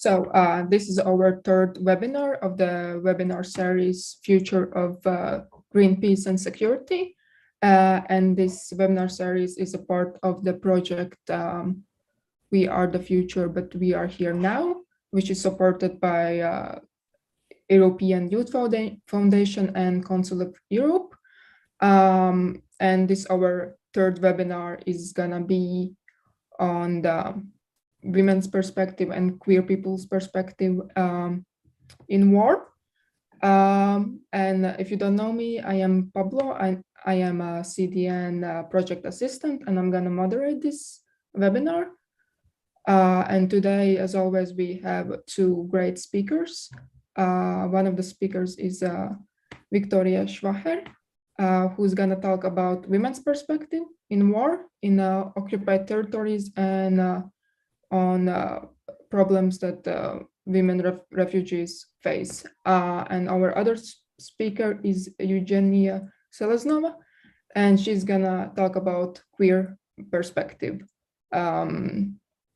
So this is our third webinar of the webinar series, Future of Green Peace and Security. And this webinar series is a part of the project We Are the Future, but We Are Here Now, which is supported by European Youth Foundation and Council of Europe. And this our third webinar is gonna be on the women's perspective and queer people's perspective in war. And if you don't know me, I am Pablo. I am a CDN project assistant, and I'm gonna moderate this webinar. And today, as always, we have two great speakers. One of the speakers is Viktoriia Shvaher, who's gonna talk about women's perspective in war, in occupied territories, and on problems that women refugees face. And our other speaker is Eugenia Seleznova, and she's gonna talk about queer perspective.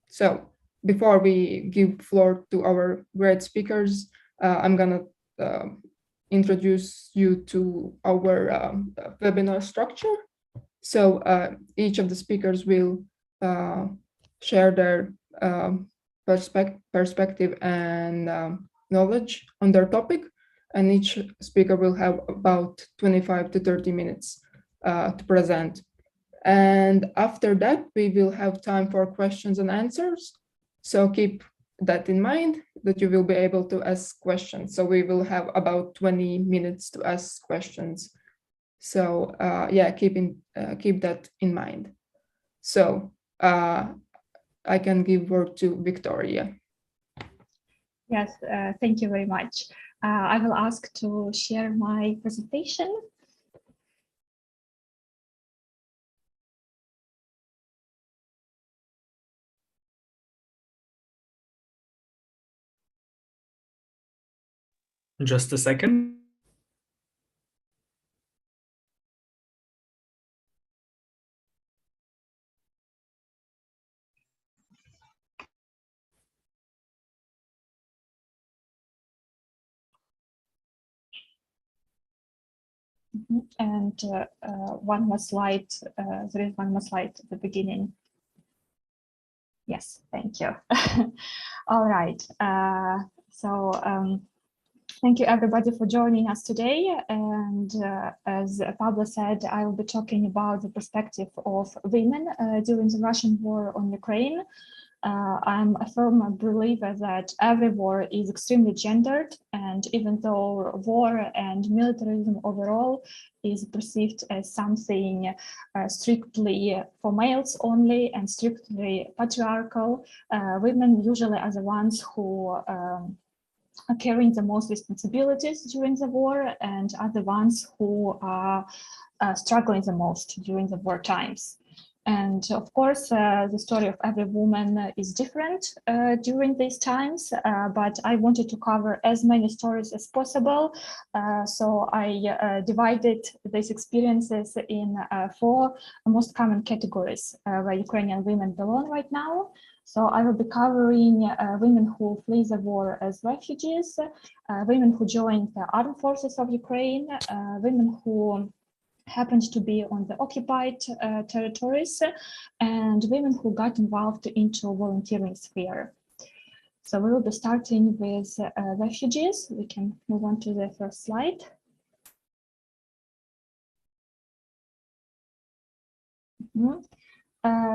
So before we give floor to our great speakers, I'm gonna introduce you to our webinar structure. So each of the speakers will share their perspective and knowledge on their topic, and each speaker will have about 25 to 30 minutes to present. And after that, we will have time for questions and answers. So keep that in mind, that you will be able to ask questions. So we will have about 20 minutes to ask questions. So yeah, keep that in mind. So I can give word to Viktoriia. Yes, thank you very much. I will ask to share my presentation. Just a second. And one more slide, there is one more slide at the beginning. Yes, thank you. All right, thank you everybody for joining us today. And as Pablo said, I will be talking about the perspective of women during the Russian war on Ukraine. I'm a firm believer that every war is extremely gendered, and even though war and militarism overall is perceived as something strictly for males only and strictly patriarchal, women usually are the ones who are carrying the most responsibilities during the war and are the ones who are struggling the most during the war times. And of course, the story of every woman is different during these times, but I wanted to cover as many stories as possible. So I divided these experiences in four most common categories where Ukrainian women belong right now. So I will be covering women who flee the war as refugees, women who joined the armed forces of Ukraine, women who happened to be on the occupied territories, and women who got involved into volunteering sphere. So we will be starting with refugees. We can move on to the first slide.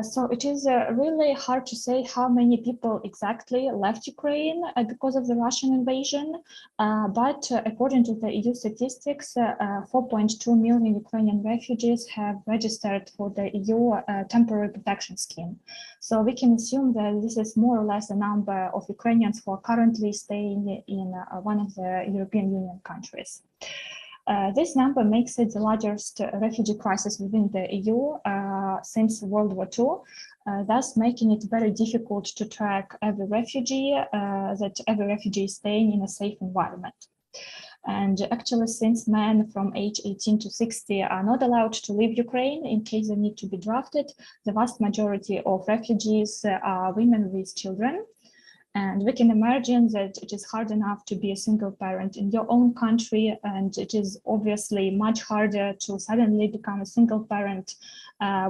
So it is really hard to say how many people exactly left Ukraine because of the Russian invasion, but according to the EU statistics, 4.2 million Ukrainian refugees have registered for the EU temporary protection scheme. So we can assume that this is more or less the number of Ukrainians who are currently staying in one of the European Union countries. This number makes it the largest refugee crisis within the EU since World War II, thus making it very difficult to track every refugee, that every refugee is staying in a safe environment. And actually, since men from age 18 to 60 are not allowed to leave Ukraine in case they need to be drafted, the vast majority of refugees are women with children. And we can imagine that it is hard enough to be a single parent in your own country, and it is obviously much harder to suddenly become a single parent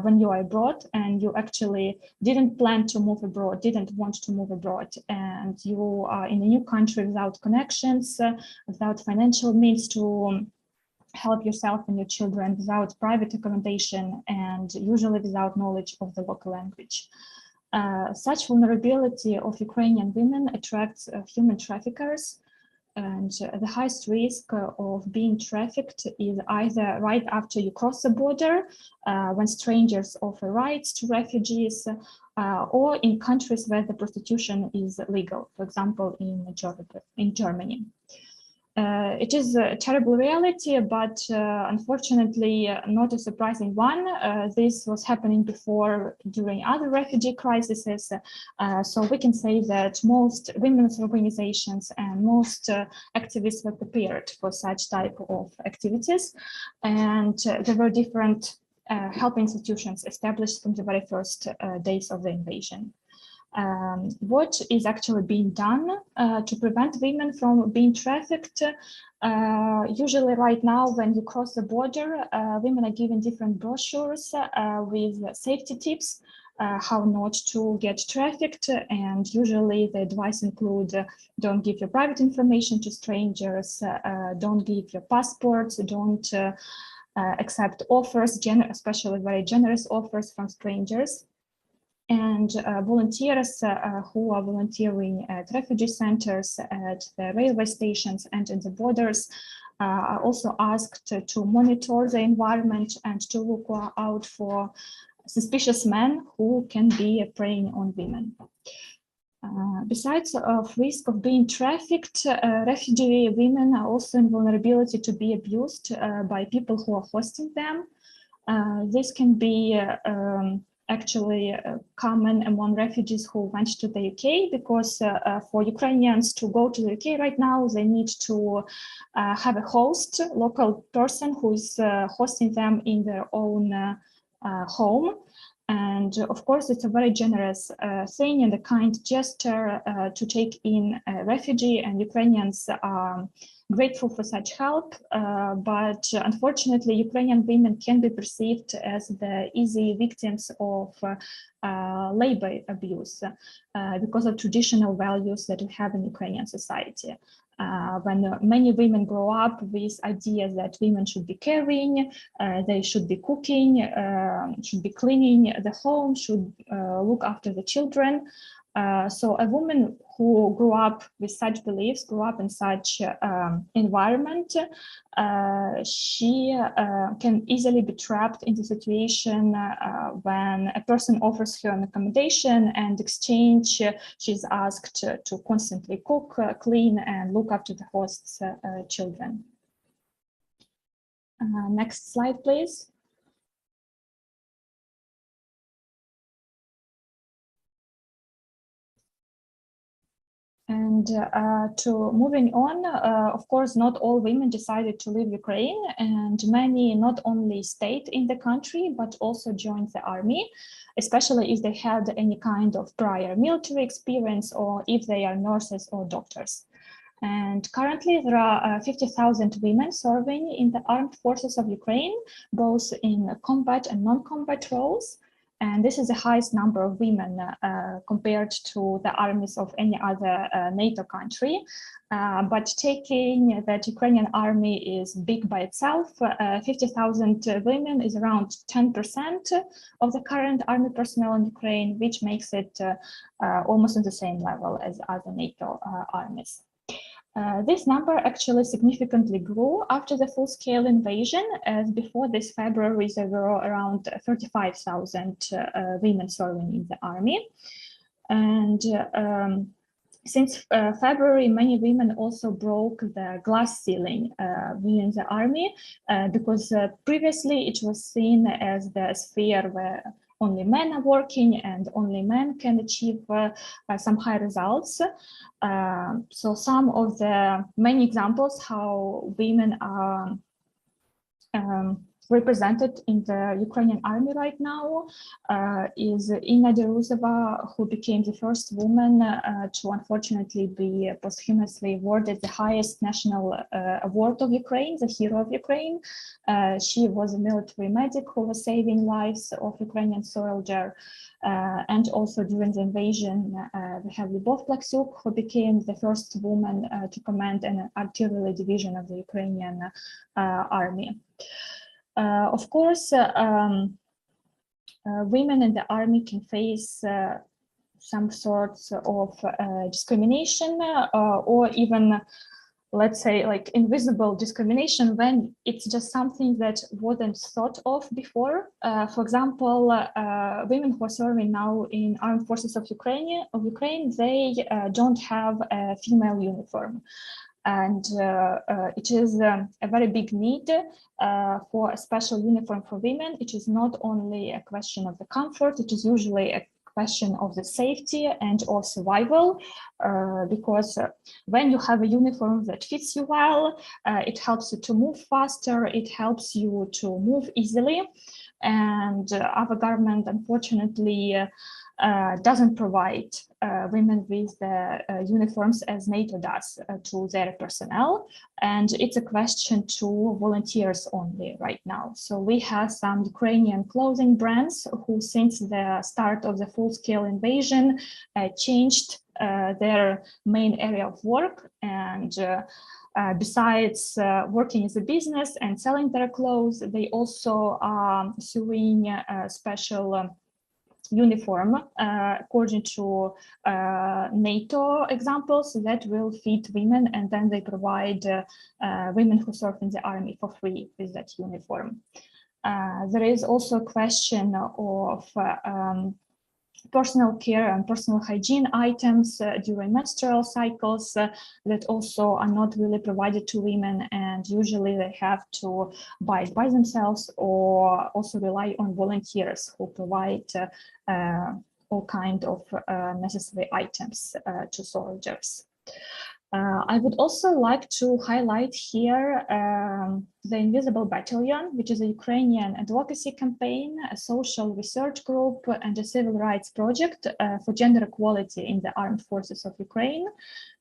when you are abroad and you actually didn't plan to move abroad, didn't want to move abroad, and you are in a new country without connections, without financial means to help yourself and your children, without private accommodation, and usually without knowledge of the local language. Such vulnerability of Ukrainian women attracts human traffickers, and the highest risk of being trafficked is either right after you cross the border, when strangers offer rights to refugees, or in countries where the prostitution is legal, for example, in Germany. It is a terrible reality, but unfortunately not a surprising one. This was happening before during other refugee crises. So we can say that most women's organizations and most activists were prepared for such type of activities. And there were different help institutions established from the very first days of the invasion. What is actually being done to prevent women from being trafficked? Usually right now, when you cross the border, women are given different brochures with safety tips, how not to get trafficked. And usually the advice include, don't give your private information to strangers, don't give your passports, don't accept offers, especially very generous offers from strangers. And volunteers who are volunteering at refugee centers, at the railway stations and in the borders are also asked to monitor the environment and to look out for suspicious men who can be preying on women. Besides of risk of being trafficked, refugee women are also in vulnerability to be abused by people who are hosting them. This can be actually common among refugees who went to the UK, because for Ukrainians to go to the UK right now, they need to have a host, local person who is hosting them in their own home. And of course, it's a very generous thing and a kind gesture to take in a refugee, and Ukrainians are grateful for such help, but unfortunately, Ukrainian women can be perceived as the easy victims of labor abuse because of traditional values that we have in Ukrainian society. When many women grow up with ideas that women should be caring, they should be cooking, should be cleaning the home, should look after the children. So a woman who grew up with such beliefs, grew up in such environment, she can easily be trapped in the situation when a person offers her an accommodation, and exchange she's asked to constantly cook, clean, and look after the host's children. Next slide, please. And to moving on, of course, not all women decided to leave Ukraine, and many not only stayed in the country, but also joined the army, especially if they had any kind of prior military experience, or if they are nurses or doctors. And currently there are 50,000 women serving in the armed forces of Ukraine, both in combat and non-combat roles. And this is the highest number of women compared to the armies of any other NATO country. But taking that Ukrainian army is big by itself, 50,000 women is around 10% of the current army personnel in Ukraine, which makes it almost on the same level as other NATO armies. This number actually significantly grew after the full-scale invasion, as before this February there were around 35,000 women serving in the army. And since February, many women also broke the glass ceiling within the army, because previously it was seen as the sphere where only men are working and only men can achieve some high results. So some of the many examples how women are represented in the Ukrainian army right now is Inna Deruzova, who became the first woman to unfortunately be posthumously awarded the highest national award of Ukraine, the Hero of Ukraine. She was a military medic who was saving lives of Ukrainian soldiers. And also during the invasion, we have Lyubov Plaksuk, who became the first woman to command an artillery division of the Ukrainian army. Of course, women in the army can face some sorts of discrimination or even, let's say, like invisible discrimination when it's just something that wasn't thought of before. For example, women who are serving now in armed forces of Ukraine, they don't have a female uniform. And it is a very big need for a special uniform for women. It is not only a question of the comfort, it is usually a question of the safety and of survival, because when you have a uniform that fits you well, it helps you to move faster, it helps you to move easily. And our government, unfortunately, doesn't provide women with the uniforms as NATO does to their personnel. And it's a question to volunteers only right now. So we have some Ukrainian clothing brands who, since the start of the full-scale invasion, changed their main area of work. And besides working as a business and selling their clothes, they also are sewing a special uniform according to NATO examples that will fit women, and then they provide women who serve in the army for free with that uniform. There is also a question of personal care and personal hygiene items during menstrual cycles that also are not really provided to women, and usually they have to buy it by themselves or also rely on volunteers who provide all kinds of necessary items to soldiers. I would also like to highlight here the Invisible Battalion, which is a Ukrainian advocacy campaign, a social research group, and a civil rights project for gender equality in the armed forces of Ukraine.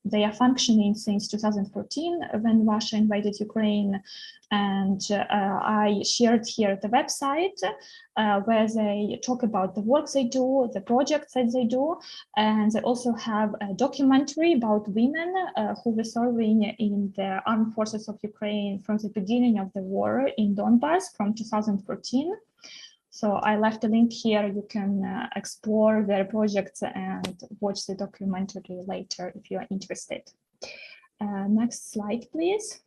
They are functioning since 2014 when Russia invaded Ukraine, and I shared here the website where they talk about the work they do, the projects that they do, and they also have a documentary about women who were serving in the armed forces of Ukraine from the beginning of the war in Donbass from 2014. So I left a link here. You can explore their projects and watch the documentary later if you are interested. Next slide, please.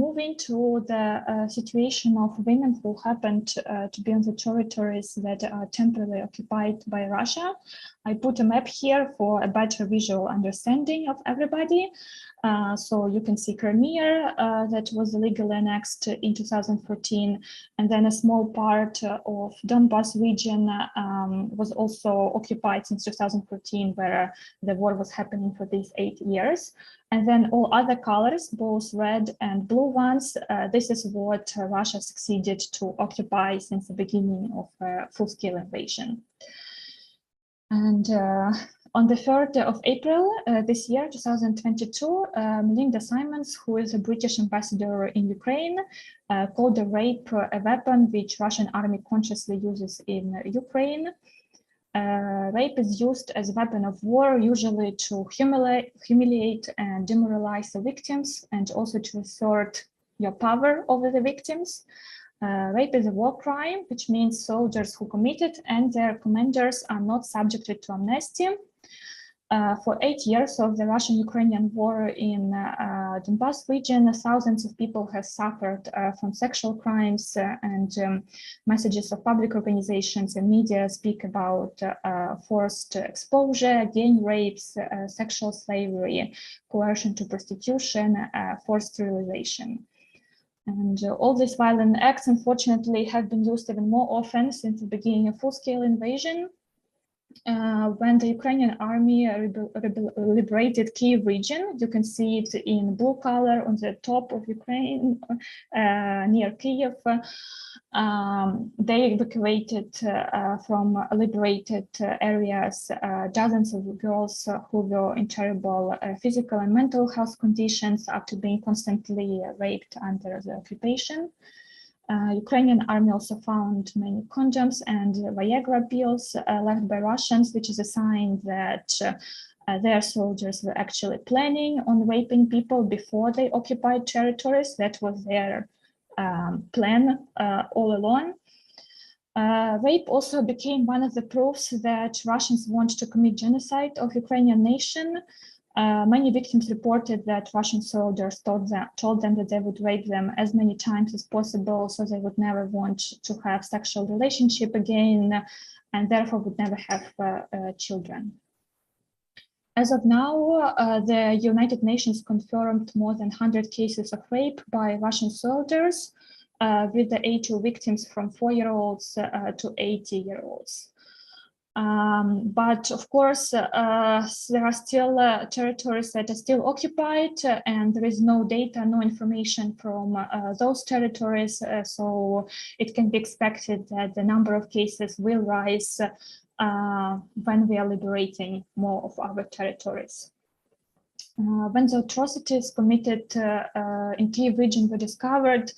Moving to the situation of women who happened to be on the territories that are temporarily occupied by Russia, I put a map here for a better visual understanding of everybody. So you can see Crimea that was legally annexed in 2014, and then a small part of Donbass region was also occupied since 2014, where the war was happening for these 8 years. And then all other colors, both red and blue ones, this is what Russia succeeded to occupy since the beginning of full-scale invasion. And on the 3rd of April this year, 2022, Melinda Simons, who is a British ambassador in Ukraine, called the rape a weapon which Russian army consciously uses in Ukraine. Rape is used as a weapon of war, usually to humiliate and demoralize the victims, and also to assert your power over the victims. Rape is a war crime, which means soldiers who commit it and their commanders are not subjected to amnesty. For 8 years of the Russian-Ukrainian war in Donbass region, thousands of people have suffered from sexual crimes, and messages of public organizations and media speak about forced exposure, gang rapes, sexual slavery, coercion to prostitution, forced sterilization. And all these violent acts, unfortunately, have been used even more often since the beginning of full-scale invasion. when the Ukrainian army liberated Kyiv region. You can see it in blue color on the top of Ukraine, near Kyiv. They evacuated from liberated areas dozens of girls who were in terrible physical and mental health conditions after being constantly raped under the occupation. Ukrainian army also found many condoms and Viagra pills left by Russians, which is a sign that their soldiers were actually planning on raping people before they occupied territories. That was their plan all along. Rape also became one of the proofs that Russians want to commit genocide of Ukrainian nation. Many victims reported that Russian soldiers told them that they would rape them as many times as possible, so they would never want to have sexual relationship again, and therefore would never have children. As of now, the United Nations confirmed more than 100 cases of rape by Russian soldiers, with the age of victims from 4-year-olds to 80-year-olds. But of course, there are still territories that are still occupied, and there is no data, no information from those territories. So it can be expected that the number of cases will rise when we are liberating more of our territories. When the atrocities committed in Kyiv region were discovered,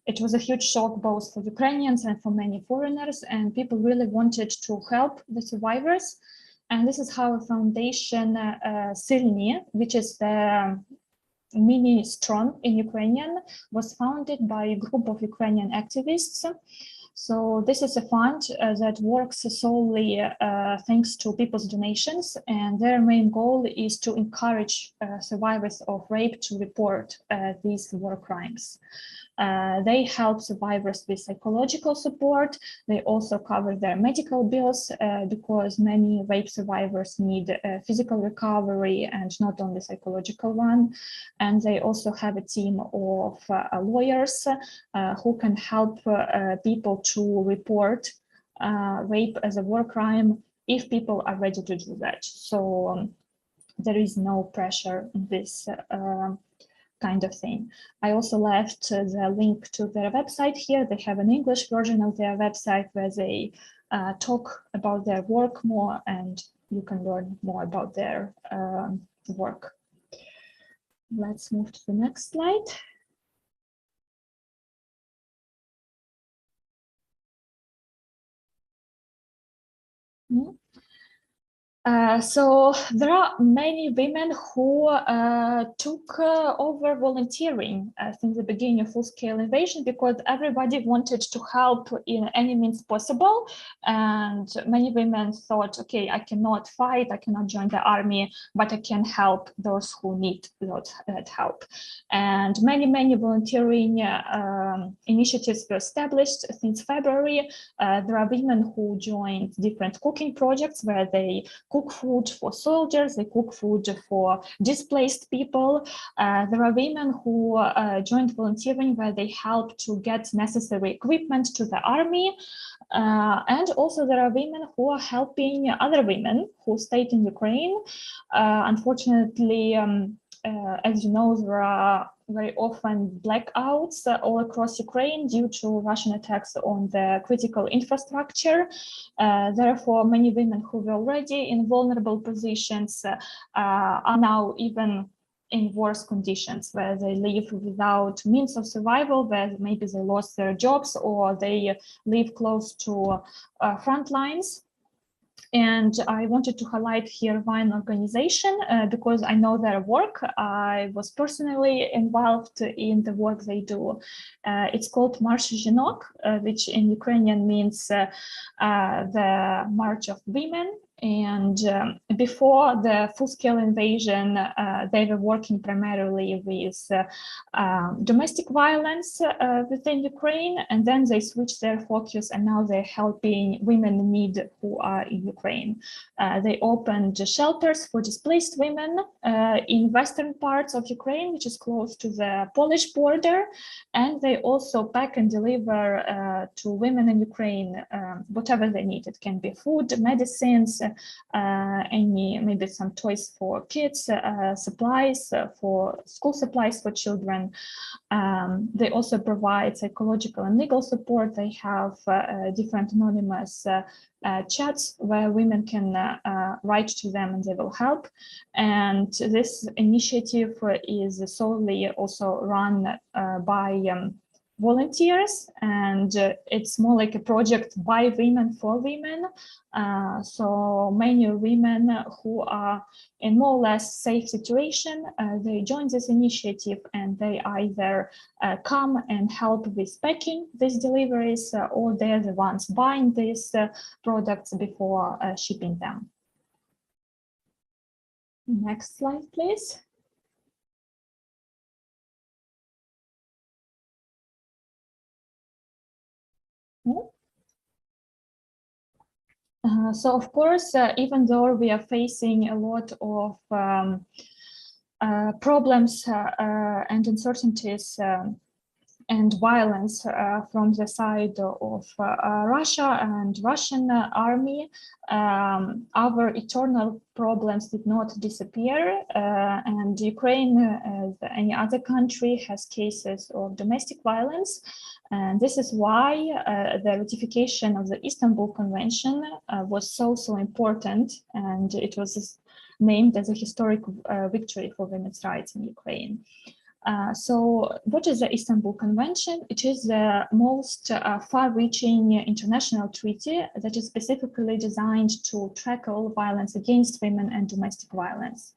it was a huge shock both for Ukrainians and for many foreigners, and people really wanted to help the survivors. And this is how a foundation, Silny, which is the mini Strong in Ukrainian, was founded by a group of Ukrainian activists. So this is a fund that works solely thanks to people's donations, and their main goal is to encourage survivors of rape to report these war crimes. They help survivors with psychological support. They also cover their medical bills because many rape survivors need physical recovery and not only psychological one. And they also have a team of lawyers who can help people to report rape as a war crime if people are ready to do that. So there is no pressure in this kind of thing. I also left the link to their website here. They have an English version of their website where they talk about their work more, and you can learn more about their work. Let's move to the next slide. So there are many women who took over volunteering since the beginning of full-scale invasion, because everybody wanted to help in any means possible. And many women thought, okay, I cannot fight, I cannot join the army, but I can help those who need that help. And many volunteering initiatives were established since February. There are women who joined different cooking projects where they cook food for soldiers, they cook food for displaced people. There are women who joined volunteering where they help to get necessary equipment to the army. And also there are women who are helping other women who stayed in Ukraine. Unfortunately, as you know, there are very often blackouts all across Ukraine due to Russian attacks on the critical infrastructure. Therefore, many women who were already in vulnerable positions are now even in worse conditions, where they live without means of survival, where maybe they lost their jobs or they live close to front lines. And I wanted to highlight here one organization because I know their work. I was personally involved in the work they do. It's called March Zhinok, which in Ukrainian means the March of Women. And before the full-scale invasion, they were working primarily with domestic violence within Ukraine, and then they switched their focus, and now they're helping women in need who are in Ukraine. They opened shelters for displaced women in western parts of Ukraine, which is close to the Polish border, and they also pack and deliver to women in Ukraine whatever they need. It can be food, medicines, maybe some toys for kids, supplies for school supplies for children. They also provide psychological and legal support. They have different anonymous chats where women can write to them and they will help. And this initiative is solely also run by volunteers, and it's more like a project by women for women. So many women who are in more or less safe situation, they join this initiative and they either come and help with packing these deliveries, or they're the ones buying these products before shipping them. Next slide, please. So of course, even though we are facing a lot of problems and uncertainties and violence from the side of Russia and Russian army, our eternal problems did not disappear, and Ukraine, as any other country, has cases of domestic violence. And this is why the ratification of the Istanbul Convention was so important, and it was named as a historic victory for women's rights in Ukraine. So what is the Istanbul Convention? It is the most far-reaching international treaty that is specifically designed to tackle violence against women and domestic violence.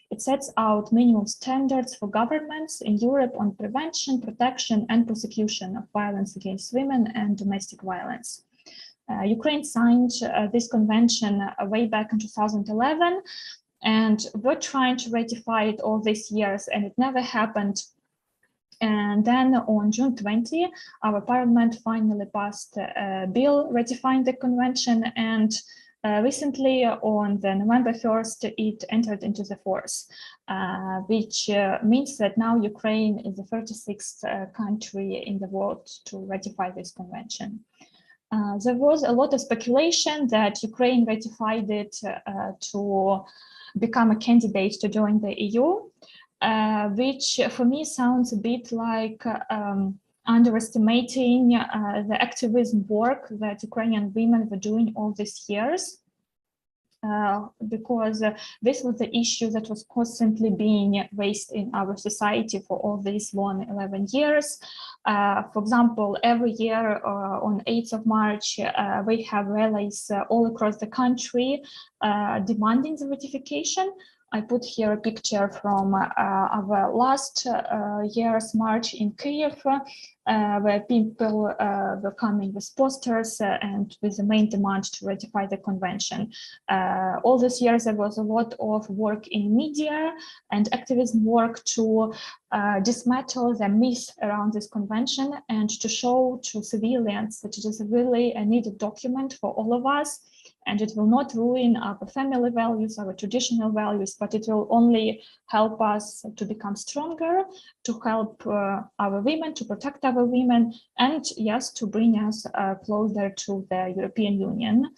It sets out minimum standards for governments in Europe on prevention, protection, and prosecution of violence against women and domestic violence. Ukraine signed this convention way back in 2011, and we're trying to ratify it all these years, and it never happened. And then on June 20, our parliament finally passed a bill ratifying the convention, and recently on the November 1st, it entered into the force, which means that now Ukraine is the 36th country in the world to ratify this convention. There was a lot of speculation that Ukraine ratified it to become a candidate to join the EU, which for me sounds a bit like underestimating the activism work that Ukrainian women were doing all these years, because this was the issue that was constantly being raised in our society for all these 11 years. For example, every year on 8th of March, we have rallies all across the country demanding the ratification. I put here a picture from our last year's march in Kyiv, where people were coming with posters and with the main demand to ratify the convention. All these years there was a lot of work in media and activism work to dismantle the myth around this convention and to show to civilians that it is really a needed document for all of us. And it will not ruin our family values, our traditional values, but it will only help us to become stronger, to help our women, to protect our women, and yes, to bring us closer to the European Union,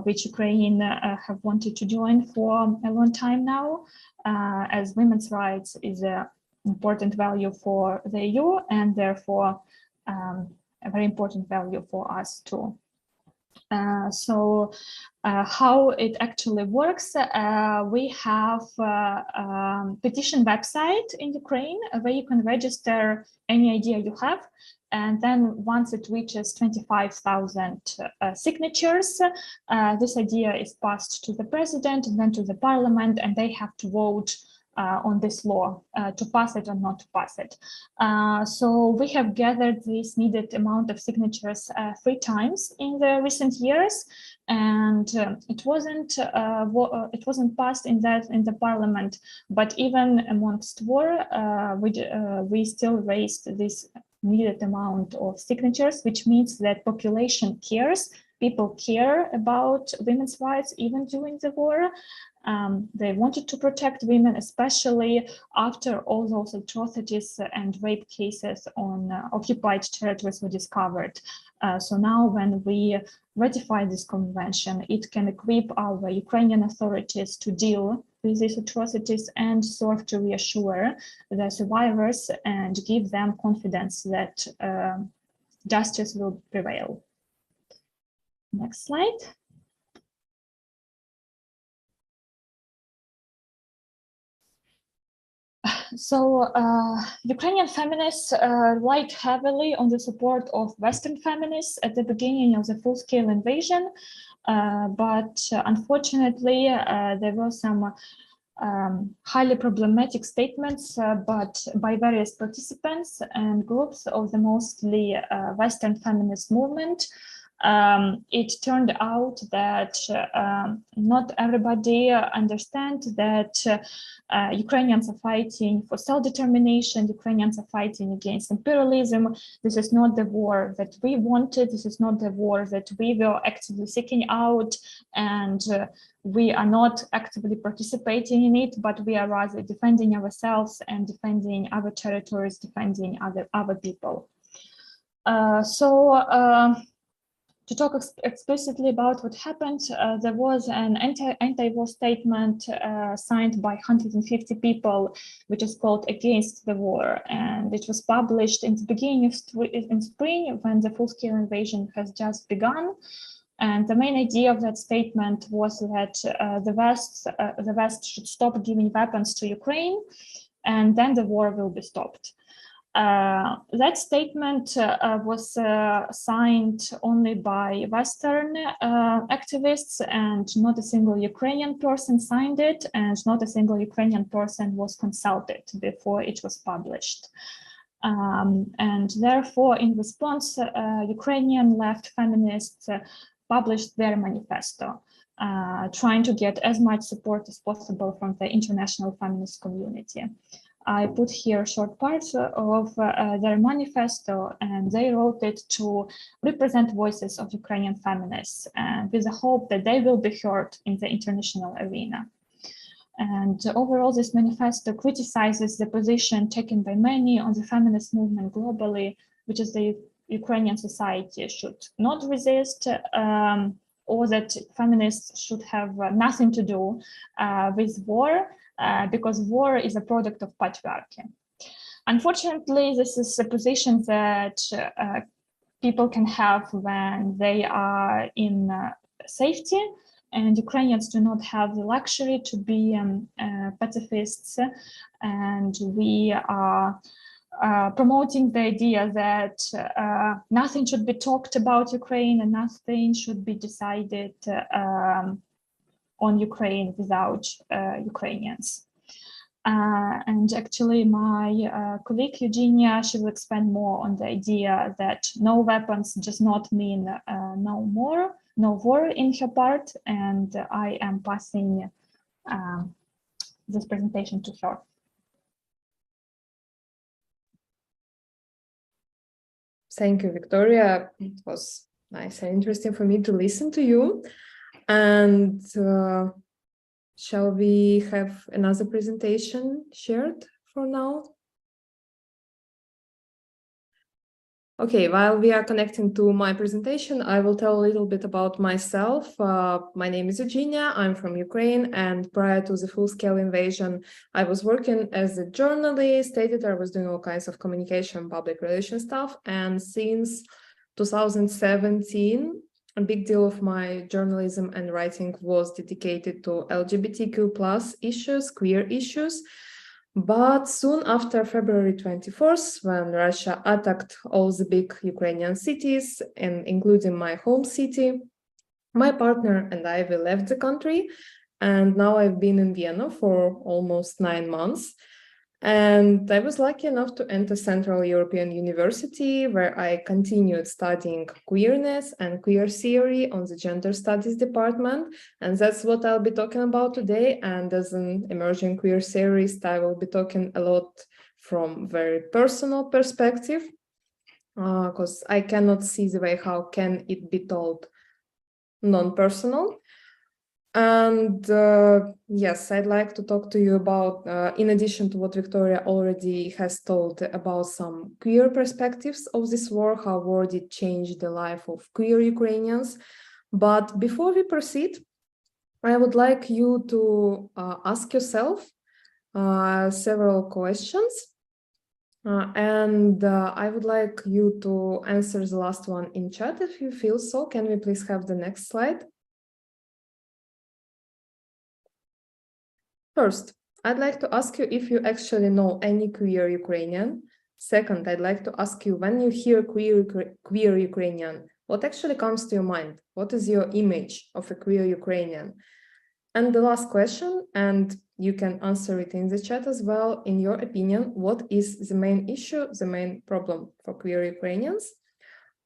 which Ukraine have wanted to join for a long time now, as women's rights is an important value for the EU and therefore a very important value for us too. So how it actually works, we have a petition website in Ukraine where you can register any idea you have. And then once it reaches 25,000 signatures, this idea is passed to the president and then to the parliament, and they have to vote on this law to pass it or not to pass it. So we have gathered this needed amount of signatures 3 times in the recent years, and it wasn't passed in the parliament. But even amongst war, we still raised this needed amount of signatures, which means that population cares. People care about women's rights even during the war. They wanted to protect women, especially after all those atrocities and rape cases on occupied territories were discovered. So now when we ratify this convention, it can equip our Ukrainian authorities to deal with these atrocities and serve to reassure the survivors and give them confidence that justice will prevail. Next slide. So Ukrainian feminists relied heavily on the support of Western feminists at the beginning of the full-scale invasion, but unfortunately there were some highly problematic statements but by various participants and groups of the mostly Western feminist movement. It turned out that not everybody understands that Ukrainians are fighting for self-determination, Ukrainians are fighting against imperialism. This is not the war that we wanted, this is not the war that we were actively seeking out, and we are not actively participating in it, but we are rather defending ourselves and defending our territories, defending other people. To talk explicitly about what happened, there was an anti-war statement signed by 150 people, which is called Against the War, and it was published in the beginning of spring when the full-scale invasion has just begun. And the main idea of that statement was that the West should stop giving weapons to Ukraine, and then the war will be stopped. That statement was signed only by Western activists, and not a single Ukrainian person signed it, and not a single Ukrainian person was consulted before it was published. And therefore, in response, Ukrainian left feminists published their manifesto, trying to get as much support as possible from the international feminist community. I put here short parts of their manifesto, and they wrote it to represent voices of Ukrainian feminists, and with the hope that they will be heard in the international arena. And overall, this manifesto criticizes the position taken by many on the feminist movement globally, which is the Ukrainian society should not resist, or that feminists should have nothing to do with war, because war is a product of patriarchy. Unfortunately, this is a position that people can have when they are in safety, and Ukrainians do not have the luxury to be pacifists, and we are promoting the idea that nothing should be talked about Ukraine and nothing should be decided on Ukraine without Ukrainians. And actually my colleague Eugenia, she will expand more on the idea that no weapons does not mean no war in her part, and I am passing this presentation to her. Thank you, Viktoriia. It was nice and interesting for me to listen to you. And shall we have another presentation shared for now? Okay, while we are connecting to my presentation, I will tell a little bit about myself. My name is Eugenia, I'm from Ukraine, and prior to the full-scale invasion, I was working as a journalist, editor, I was doing all kinds of communication, public relations stuff, and since 2017, a big deal of my journalism and writing was dedicated to LGBTQ+ issues, queer issues. But soon after February 24th, when Russia attacked all the big Ukrainian cities, and including my home city, my partner and I, we left the country, and now I've been in Vienna for almost 9 months. And I was lucky enough to enter Central European University, where I continued studying queerness and queer theory on the Gender Studies department. And that's what I'll be talking about today. And as an emerging queer theorist, I will be talking a lot from very personal perspective, because I cannot see the way how can it be told non-personal. And yes, I'd like to talk to you about, in addition to what Viktoriia already has told about some queer perspectives of this war, how war did change the life of queer Ukrainians. But before we proceed, I would like you to ask yourself several questions. And I would like you to answer the last one in chat if you feel so. Can we please have the next slide? First, I'd like to ask you if you actually know any queer Ukrainian. Second, I'd like to ask you, when you hear queer Ukrainian, what actually comes to your mind? What is your image of a queer Ukrainian? And the last question, and you can answer it in the chat as well, in your opinion, what is the main issue, the main problem for queer Ukrainians?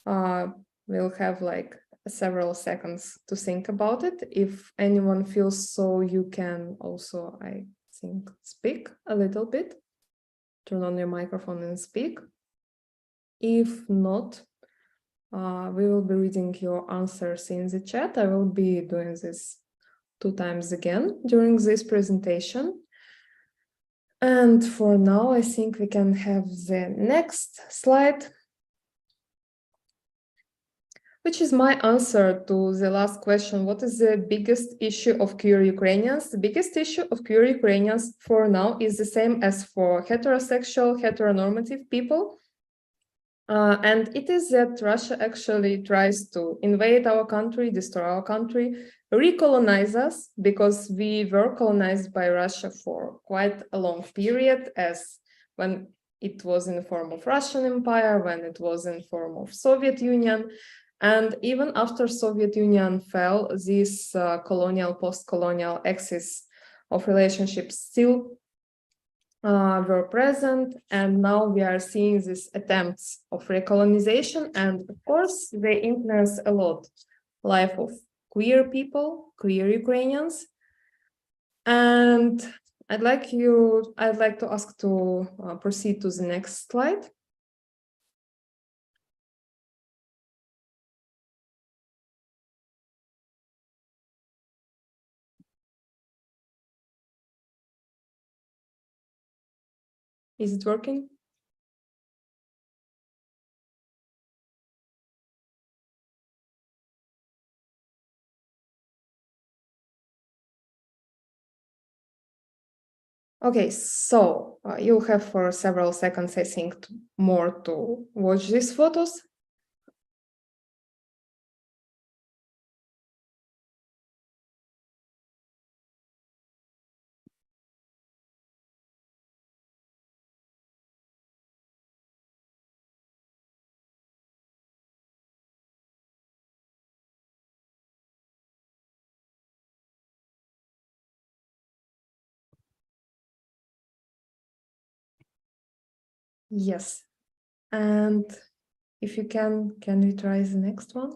We'll have like several seconds to think about it. If anyone feels so, you can also, I think, speak a little bit. Turn on your microphone and speak. If not, we will be reading your answers in the chat. I will be doing this 2 times again during this presentation. And for now, I think we can have the next slide, which is my answer to the last question. What is the biggest issue of queer Ukrainians? The biggest issue of queer Ukrainians for now is the same as for heterosexual, heteronormative people. And it is that Russia actually tries to invade our country, destroy our country, recolonize us, because we were colonized by Russia for quite a long period, as when it was in the form of Russian Empire, when it was in the form of Soviet Union. And even after Soviet Union fell, this colonial, post-colonial axis of relationships still were present, and now we are seeing these attempts of recolonization, and of course they influence a lot life of queer people, queer Ukrainians. And I'd like to ask to proceed to the next slide. Is it working? Okay, so you'll have for several seconds, I think, more to watch these photos. Yes, and if you can we try the next one?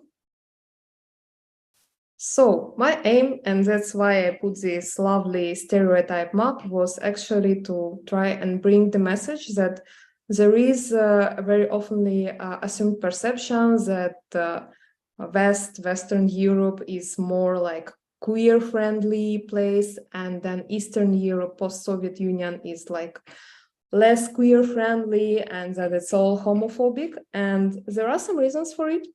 So my aim, and that's why I put this lovely stereotype map, was actually to try and bring the message that there is very oftenly assumed perception that Western Europe is more like queer-friendly place, and then Eastern Europe, post-Soviet Union, is like less queer-friendly, and that it's all homophobic. And there are some reasons for it.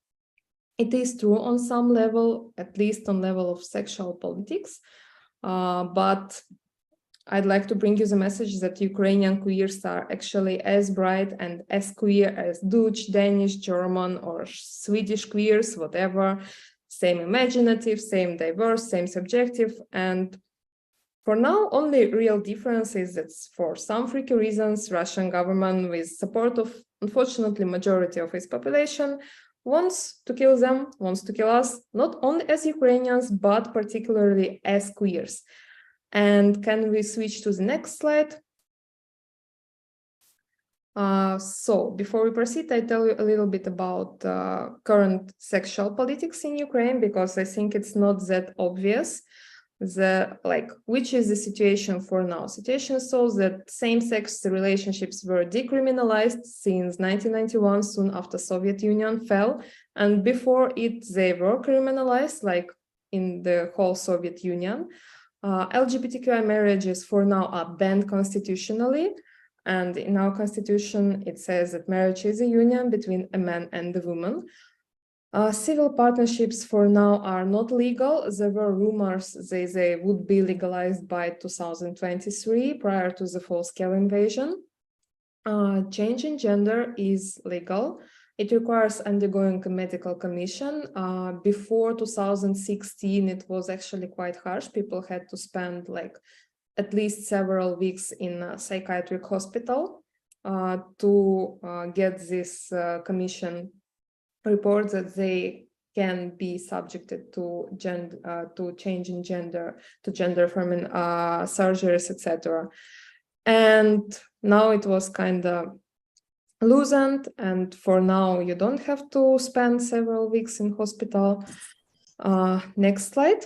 It is true on some level, at least on level of sexual politics, but I'd like to bring you the message that Ukrainian queers are actually as bright and as queer as Dutch, Danish, German, or Swedish queers, whatever, same imaginative, same diverse, same subjective. And for now, only real difference is that for some freaky reasons, Russian government, with support of, unfortunately, majority of its population, wants to kill them, wants to kill us, not only as Ukrainians, but particularly as queers. And can we switch to the next slide? So before we proceed, I tell you a little bit about current sexual politics in Ukraine, because I think it's not that obvious. Which is the situation for now? Situation shows that same-sex relationships were decriminalized since 1991, soon after Soviet Union fell, and before it they were criminalized, like in the whole Soviet Union. LGBTQI marriages for now are banned constitutionally. And in our constitution, it says that marriage is a union between a man and a woman. Civil partnerships for now are not legal. There were rumors they would be legalized by 2023 prior to the full-scale invasion. Change in gender is legal. It requires undergoing a medical commission. Before 2016, it was actually quite harsh. People had to spend like at least several weeks in a psychiatric hospital to get this commission report that they can be subjected to change in gender, to gender-affirming surgeries, etc. And now it was kind of loosened, and for now you don't have to spend several weeks in hospital. Next slide.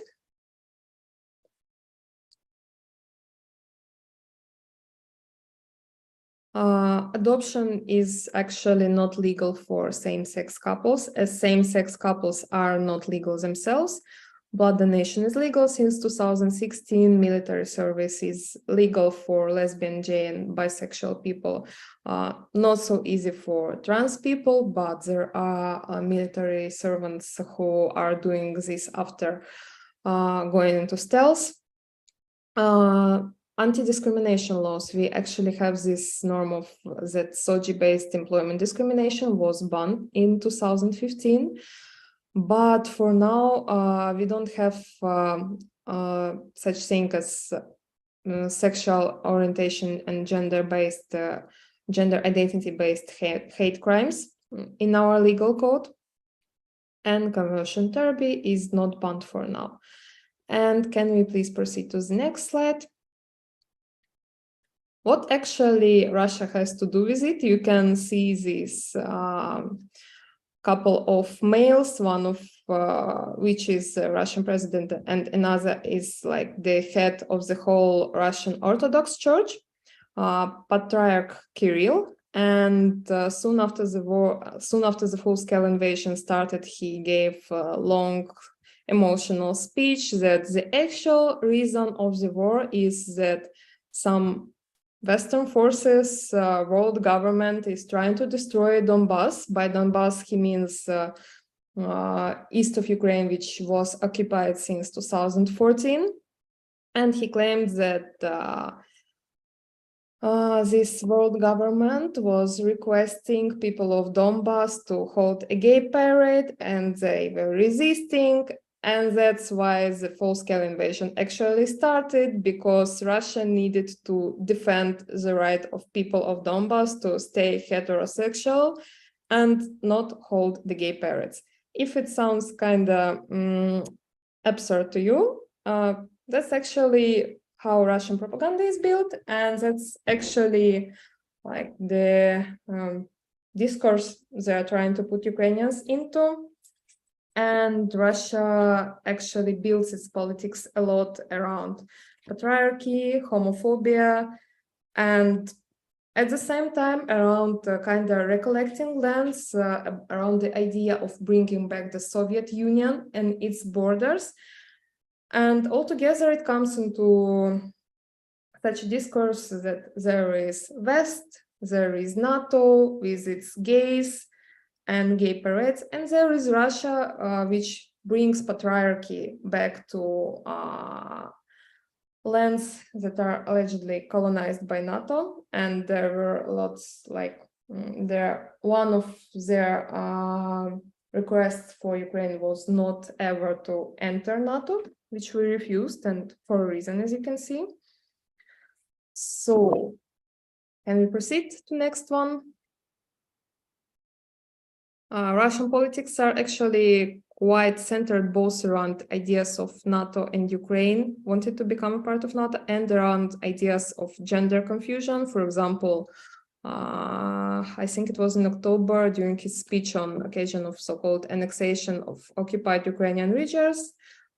Adoption is actually not legal for same-sex couples, as same-sex couples are not legal themselves. Blood donation is legal since 2016. Military service is legal for lesbian, gay, and bisexual people. Not so easy for trans people, but there are military servants who are doing this after going into stealth. Anti-discrimination laws, we actually have this norm of that SOGI-based employment discrimination was banned in 2015. But for now, we don't have such thing as sexual orientation and gender identity-based hate crimes in our legal code. And conversion therapy is not banned for now. And can we please proceed to the next slide? What actually Russia has to do with it? You can see this couple of males, one of which is a Russian president, and another is like the head of the whole Russian Orthodox Church, Patriarch Kirill. And soon after the full-scale invasion started, he gave a long emotional speech that the actual reason of the war is that some Western forces, world government is trying to destroy Donbass. By Donbass, he means east of Ukraine, which was occupied since 2014. And he claimed that this world government was requesting people of Donbass to hold a gay parade, and they were resisting. And that's why the full-scale invasion actually started, because Russia needed to defend the right of people of Donbass to stay heterosexual and not hold the gay parades. If it sounds kind of absurd to you, that's actually how Russian propaganda is built, and that's actually like the discourse they are trying to put Ukrainians into. And Russia actually builds its politics a lot around patriarchy, homophobia, and at the same time around kind of recollecting lands, around the idea of bringing back the Soviet Union and its borders. And altogether it comes into such a discourse that there is West, there is NATO with its gays and gay parades, and there is Russia, which brings patriarchy back to lands that are allegedly colonized by NATO. And there were lots, like one of their requests for Ukraine was not ever to enter NATO, which we refused, and for a reason, as you can see. So can we proceed to next one? Russian politics are actually quite centered both around ideas of NATO and Ukraine wanted to become a part of NATO, and around ideas of gender confusion. For example, I think it was in October, during his speech on occasion of so-called annexation of occupied Ukrainian regions,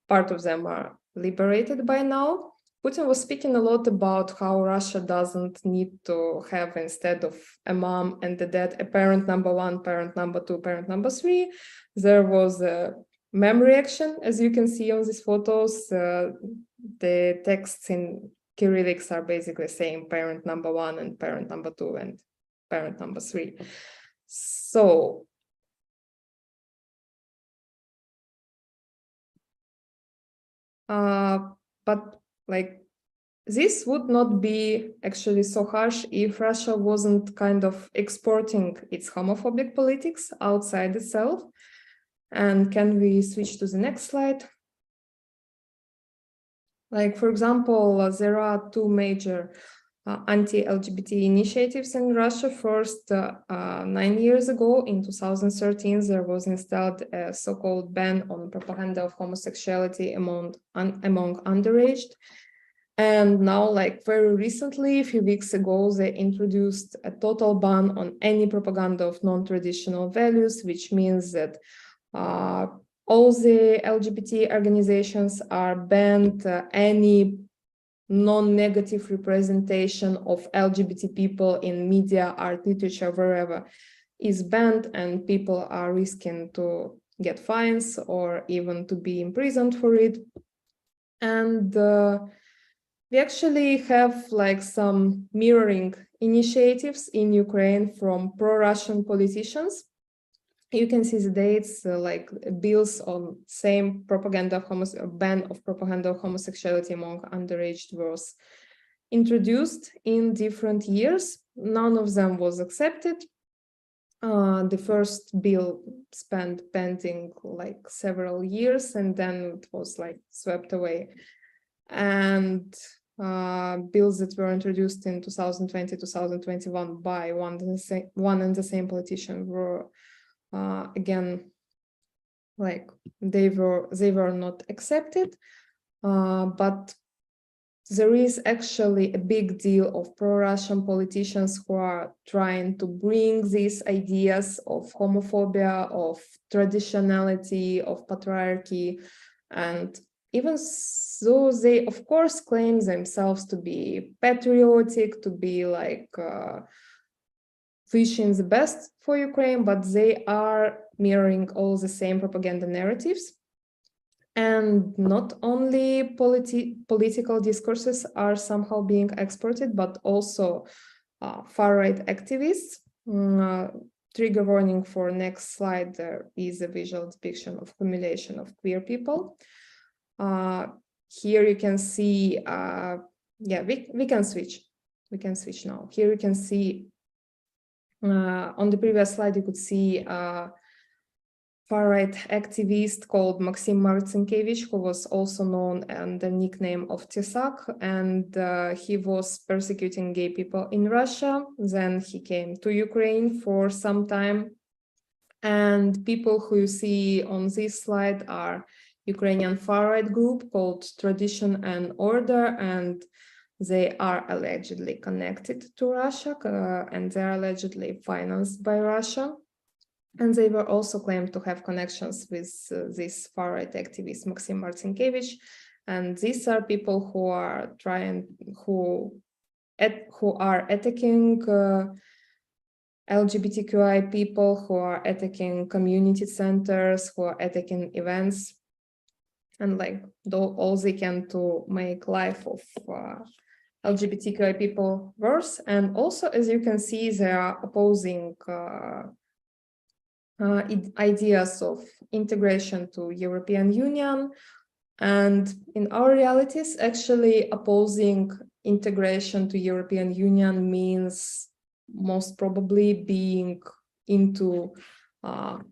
part of them are liberated by now. Putin was speaking a lot about how Russia doesn't need to have, instead of a mom and a dad, a parent number one, parent number two, parent number three. There was a mem reaction, as you can see on these photos. The texts in Cyrillics are basically saying parent number 1 and parent number 2 and parent number 3. So but like this would not be actually so harsh if Russia wasn't kind of exporting its homophobic politics outside itself. And can we switch to the next slide? Like, for example, there are two major anti-LGBT initiatives in Russia. First, 9 years ago, in 2013, there was installed a so-called ban on propaganda of homosexuality among underaged. And now, like very recently, a few weeks ago, they introduced a total ban on any propaganda of non-traditional values, which means that all the LGBT organizations are banned. Any non-negative representation of LGBT people in media, art, literature, wherever is banned, and people are risking to get fines or even to be imprisoned for it. And we actually have like some mirroring initiatives in Ukraine from pro-Russian politicians. You can see the dates, like bills on same propaganda of ban of propaganda of homosexuality among underage was introduced in different years. None of them was accepted. The first bill spent pending like several years, and then it was like swept away. And bills that were introduced in 2020, 2021 by one and the same politician were again, like they were not accepted, but there is actually a big deal of pro-Russian politicians who are trying to bring these ideas of homophobia, of traditionality, of patriarchy, and even so they of course claim themselves to be patriotic, to be like wishing the best for Ukraine, but they are mirroring all the same propaganda narratives. And not only political discourses are somehow being exported, but also far-right activists. Trigger warning for next slide, there is a visual depiction of humiliation of queer people. Here you can see, we can switch. We can switch now. Here you can see on the previous slide, you could see far-right activist called Maxim Marcinkiewicz, who was also known under the nickname of Tesak, and he was persecuting gay people in Russia. Then he came to Ukraine for some time. And people who you see on this slide are Ukrainian far-right group called Tradition and Order, and they are allegedly connected to Russia, and they're allegedly financed by Russia. And they were also claimed to have connections with this far-right activist, Maxim Marcinkiewicz. And these are people who are who are attacking LGBTQI people, who are attacking community centers, who are attacking events, and like all they can to make life of LGBTQI people worse. And also, as you can see, they are opposing ideas of integration to European Union. And in our realities, actually opposing integration to European Union means most probably being into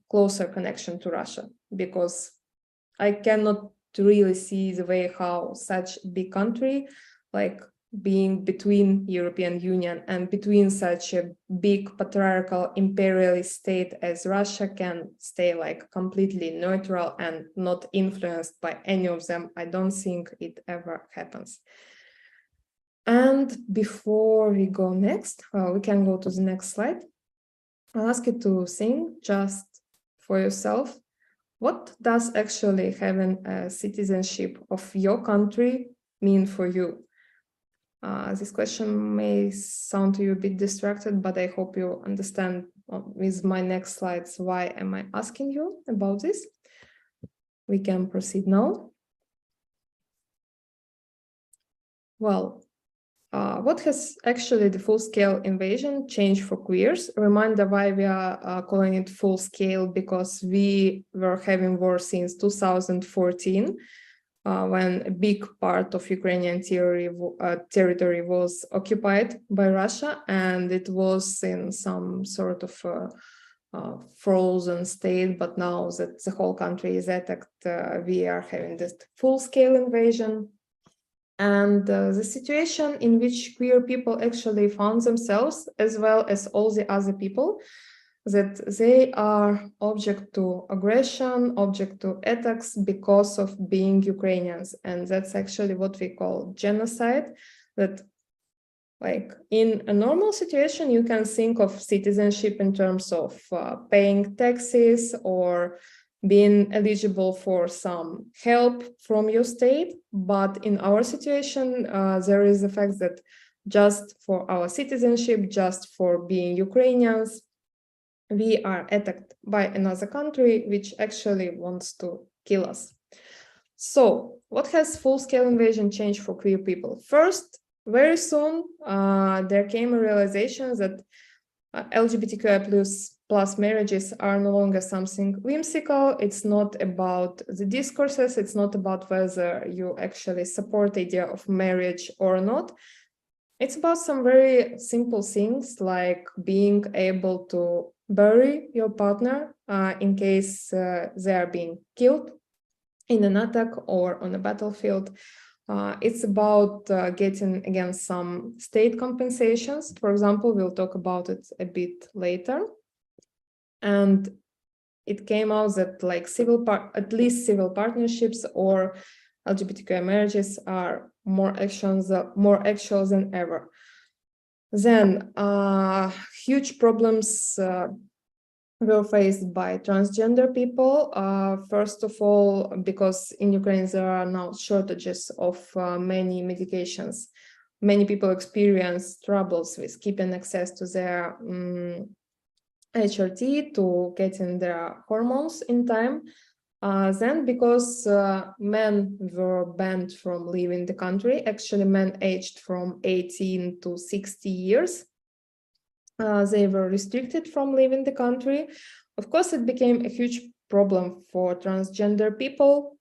closer connection to Russia, because I cannot really see the way how such a big country, like being between European Union and between such a big patriarchal imperialist state as Russia, can stay like completely neutral and not influenced by any of them. I don't think it ever happens. And before we go next, we can go to the next slide. I'll ask you to think just for yourself, what does actually having a citizenship of your country mean for you? This question may sound to you a bit distracted, but I hope you understand with my next slides why am I asking you about this. we can proceed now. Well, what has actually the full-scale invasion changed for queers? Reminder why we are calling it full-scale, because we were having war since 2014, when a big part of Ukrainian territory was occupied by Russia, and it was in some sort of frozen state. But now that the whole country is attacked, we are having this full-scale invasion. And the situation in which queer people actually found themselves, as well as all the other people, that they are object to aggression, object to attacks because of being Ukrainians. And that's actually what we call genocide. That, like, in a normal situation, you can think of citizenship in terms of paying taxes or being eligible for some help from your state. But in our situation, there is the fact that just for our citizenship, just for being Ukrainians, we are attacked by another country which actually wants to kill us. So what has full-scale invasion changed for queer people? First, very soon, there came a realization that LGBTQI plus marriages are no longer something whimsical. It's not about the discourses. It's not about whether you actually support the idea of marriage or not. It's about some very simple things, like being able to bury your partner in case they are being killed in an attack or on a battlefield. It's about getting, again, some state compensations. For example, we'll talk about it a bit later. And it came out that, like, at least civil partnerships or LGBTQI marriages are more actual than ever. Then huge problems were faced by transgender people. First of all, because in Ukraine there are now shortages of many medications. Many people experience troubles with keeping access to their HRT, to getting their hormones in time. Then, because men were banned from leaving the country, actually men aged from 18 to 60 years, they were restricted from leaving the country. Of course, it became a huge problem for transgender people,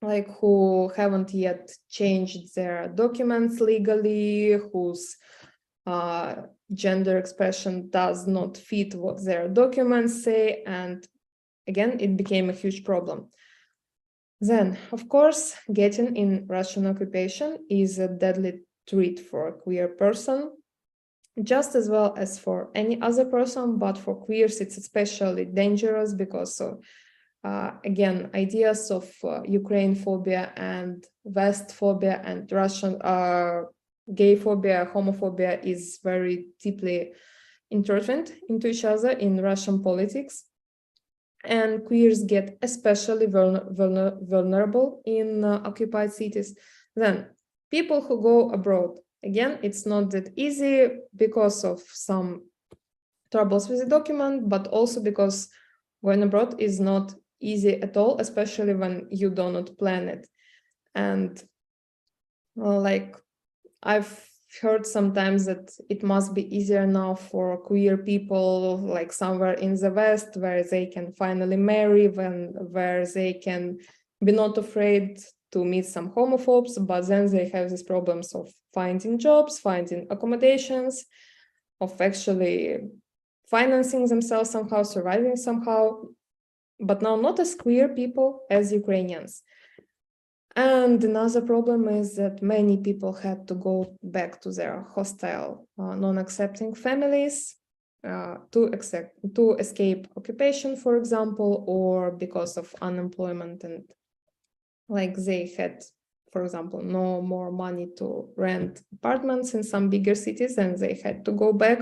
like, who haven't yet changed their documents legally, whose gender expression does not fit what their documents say, and again, it became a huge problem. Then, of course, getting in Russian occupation is a deadly treat for a queer person, just as well as for any other person, but for queers it's especially dangerous because of, again, ideas of Ukraine phobia and West phobia and Russian gay phobia, homophobia is very deeply intertwined into each other in Russian politics. And queers get especially vulnerable in occupied cities. Then people who go abroad, again, it's not that easy because of some troubles with the document, but also because going abroad is not easy at all, especially when you do not plan it. And like, I've heard sometimes that it must be easier now for queer people, like somewhere in the West, where they can finally marry, where they can be not afraid to meet some homophobes, but then they have these problems of finding jobs, finding accommodations, of actually financing themselves somehow, surviving somehow, but now not as queer people, as Ukrainians. And another problem is that many people had to go back to their hostile, non-accepting families to escape occupation, for example, or because of unemployment, and like they had, for example, no more money to rent apartments in some bigger cities, and they had to go back.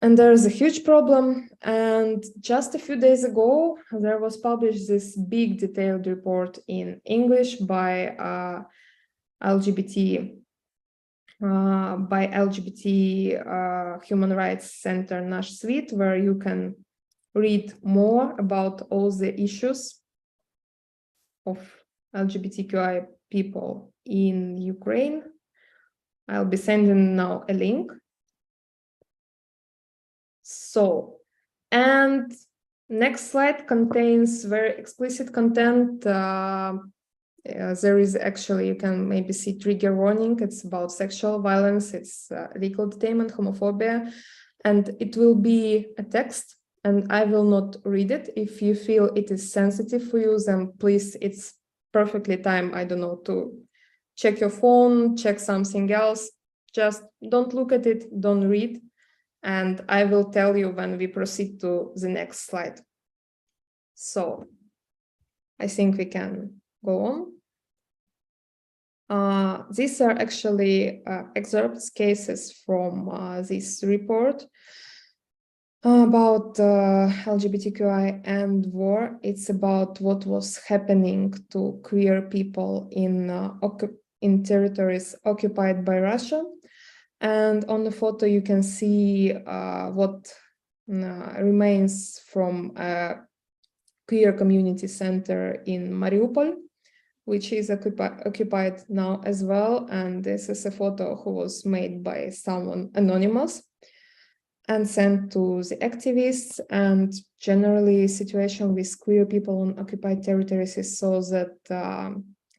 And there's a huge problem. And just a few days ago, there was published this big detailed report in English by LGBT Human Rights Center Nash Svit, where you can read more about all the issues of LGBTQI people in Ukraine. I'll be sending now a link. So, and next slide contains very explicit content. There is actually, you can maybe see trigger warning. It's about sexual violence, it's legal detainment, homophobia, and it will be a text, and I will not read it. If you feel it is sensitive for you, then please, it's perfectly time, I don't know, to check your phone, check something else. Just don't look at it, don't read. And I will tell you when we proceed to the next slide. So I think we can go on. These are actually excerpts, cases from this report about LGBTQI and war. It's about what was happening to queer people in territories occupied by Russia. And on the photo, you can see what remains from a queer community center in Mariupol, which is occupied now as well. And this is a photo who was made by someone anonymous and sent to the activists. And generally, situation with queer people on occupied territories is so that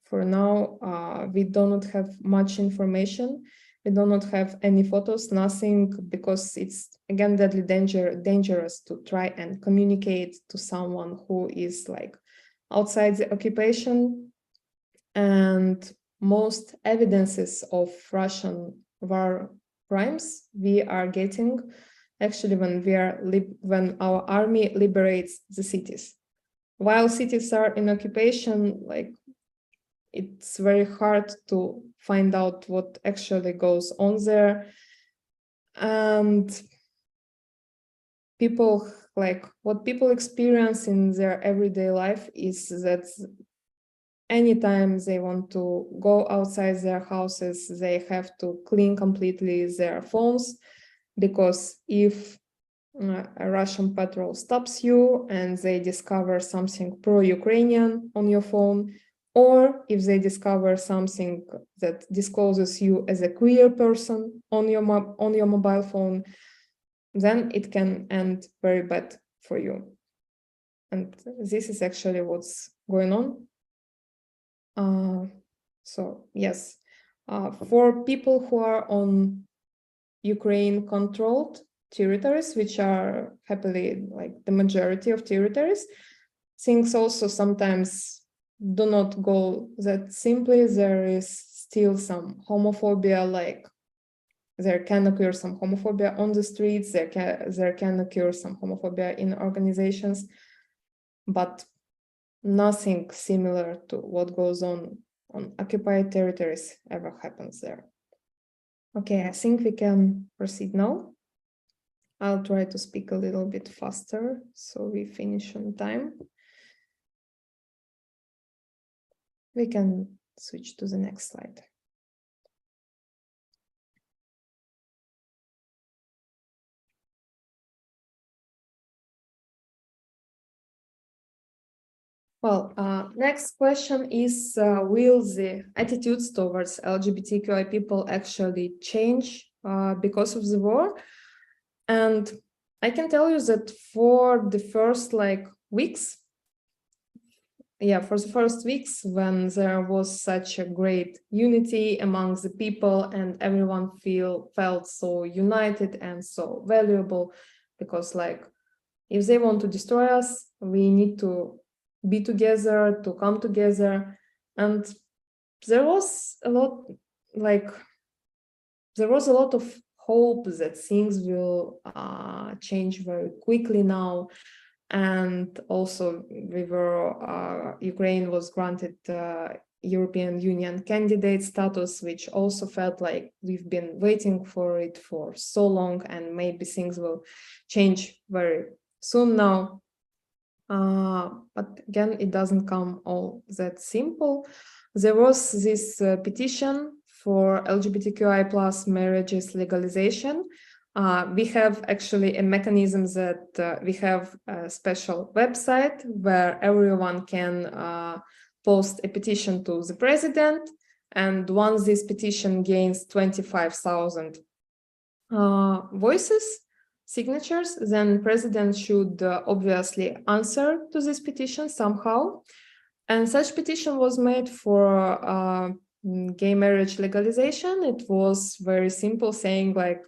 for now, we do not have much information. We do not have any photos, nothing, because it's, again, deadly dangerous to try and communicate to someone who is like outside the occupation. And most evidences of Russian war crimes we are getting actually when our army liberates the cities. While cities are in occupation, like, it's very hard to find out what actually goes on there. And people, like, what people experience in their everyday life is that anytime they want to go outside their houses, they have to clean completely their phones, because if a Russian patrol stops you and they discover something pro-Ukrainian on your phone, or if they discover something that discloses you as a queer person on your mobile phone, then it can end very bad for you. And this is actually what's going on. So yes, for people who are on Ukraine-controlled territories, which are happily like the majority of territories, things also sometimes do not go that simply. There is still some homophobia, like there can occur some homophobia on the streets, there can occur some homophobia in organizations, but nothing similar to what goes on occupied territories ever happens there. Okay, I think we can proceed now. I'll try to speak a little bit faster so we finish on time. We can switch to the next slide. Well, next question is, will the attitudes towards LGBTQI people actually change because of the war? And I can tell you that for the first weeks, when there was such a great unity among the people and everyone felt so united and so valuable, because if they want to destroy us, we need to be together, to come together. And there was a lot of hope that things will change very quickly now. And also Ukraine was granted European Union candidate status, which also felt like we've been waiting for it for so long, and maybe things will change very soon now. But again, it doesn't come all that simple. There was this petition for LGBTQI plus marriages legalization. We have actually a mechanism that we have a special website where everyone can post a petition to the president. And once this petition gains 25,000 signatures, then president should obviously answer to this petition somehow. And such petition was made for gay marriage legalization. It was very simple, saying like,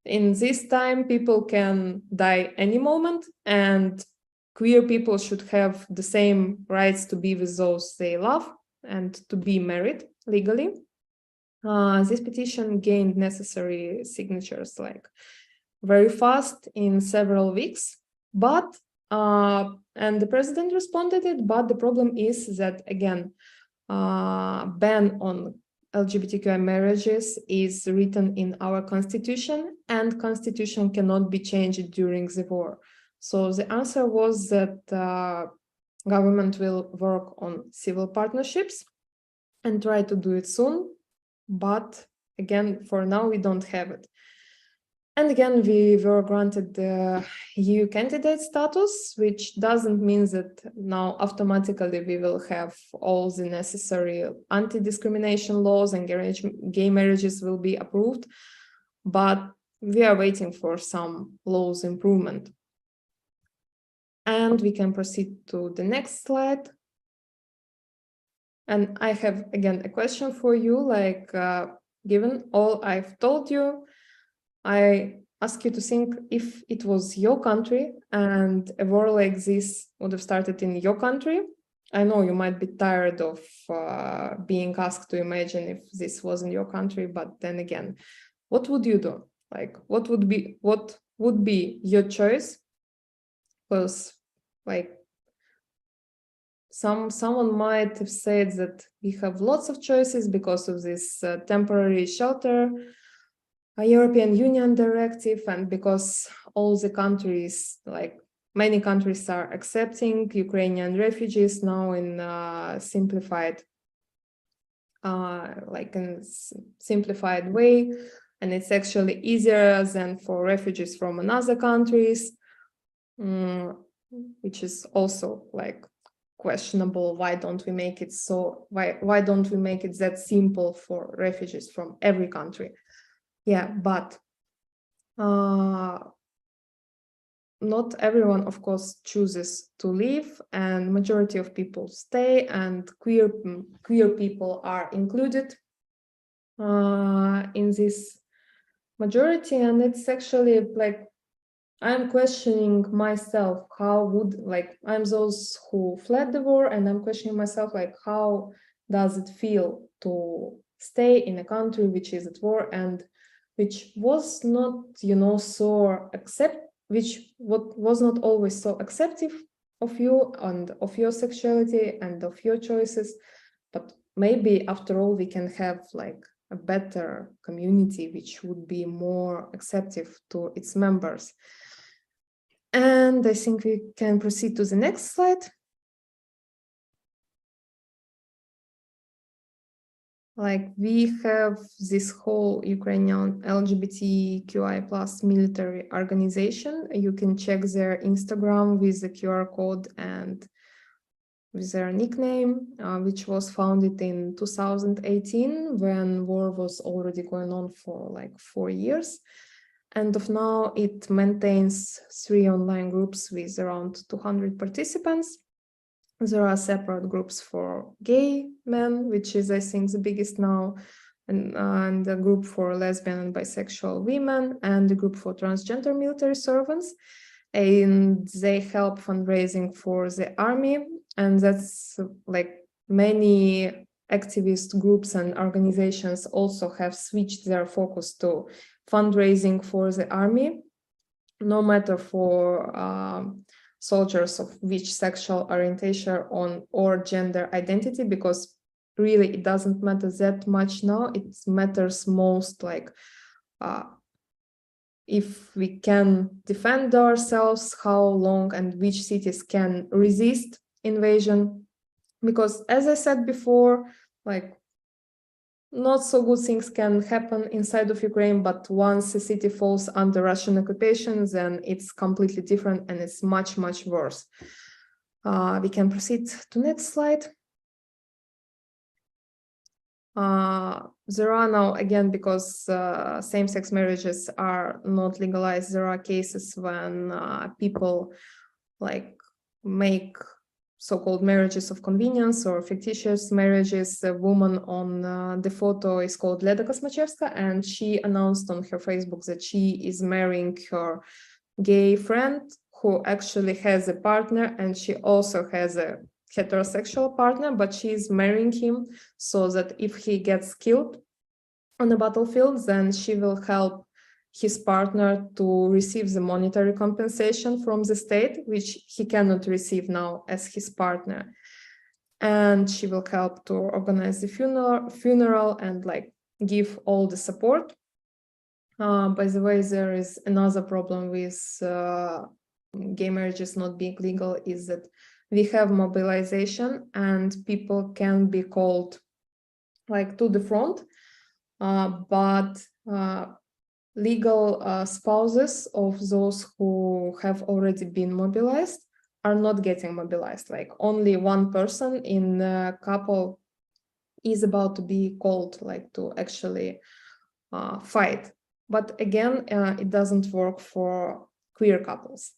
in this time, people can die any moment, and queer people should have the same rights to be with those they love and to be married legally. This petition gained necessary signatures like very fast in several weeks, but and the president responded it, but the problem is that, again, ban on LGBTQI marriages is written in our constitution, and constitution cannot be changed during the war. So the answer was that government will work on civil partnerships and try to do it soon. But again, for now, we don't have it. And again, we were granted the EU candidate status, which doesn't mean that now automatically we will have all the necessary anti-discrimination laws and gay marriages will be approved. But we are waiting for some laws improvement. And we can proceed to the next slide. And I have, again, a question for you, like, given all I've told you, I ask you to think if it was your country and a war like this would have started in your country. I know you might be tired of being asked to imagine if this was in your country, but then again, what would you do? Like, what would be your choice? Because, like, someone might have said that we have lots of choices because of this temporary shelter, a European Union directive, and because all the countries, like many countries, are accepting Ukrainian refugees now in simplified way, and it's actually easier than for refugees from other countries, which is also like questionable. Why don't we make it so? Why don't we make it that simple for refugees from every country? Yeah, but not everyone, of course, chooses to leave, and majority of people stay, and queer people are included in this majority. And it's actually like, I'm questioning myself, how would, like, I'm those who fled the war, and I'm questioning myself, like, how does it feel to stay in a country which is at war and which was not, was not always so accepting of you and of your sexuality and of your choices. But maybe after all, we can have like a better community which would be more accepting to its members. And I think we can proceed to the next slide. Like, we have this whole Ukrainian LGBTQI+ military organization. You can check their Instagram with the QR code and with their nickname, which was founded in 2018 when war was already going on for like 4 years. And of now, it maintains 3 online groups with around 200 participants. There are separate groups for gay men, which is, I think, the biggest now, and a group for lesbian and bisexual women, and a group for transgender military servants. And they help fundraising for the army. And that's like many activist groups and organizations also have switched their focus to fundraising for the army, no matter for soldiers of which sexual orientation or gender identity, because really it doesn't matter that much now. It matters most like if we can defend ourselves, how long and which cities can resist invasion. Because as I said before, like, not so good things can happen inside of Ukraine, but once a city falls under Russian occupation, then it's completely different and it's much, much worse. We can proceed to next slide. There are now, again, because same-sex marriages are not legalized, there are cases when people like make so-called marriages of convenience or fictitious marriages. The woman on the photo is called Leda Kosmachevska, and she announced on her Facebook that she is marrying her gay friend who actually has a partner, and she also has a heterosexual partner, but she's marrying him so that if he gets killed on the battlefield, then she will help his partner to receive the monetary compensation from the state, which he cannot receive now as his partner. And she will help to organize the funeral and like give all the support. By the way, there is another problem with gay marriages not being legal, is that we have mobilization and people can be called like to the front, but legal spouses of those who have already been mobilized are not getting mobilized. Like only one person in a couple is about to be called like to actually fight. But again, it doesn't work for queer couples.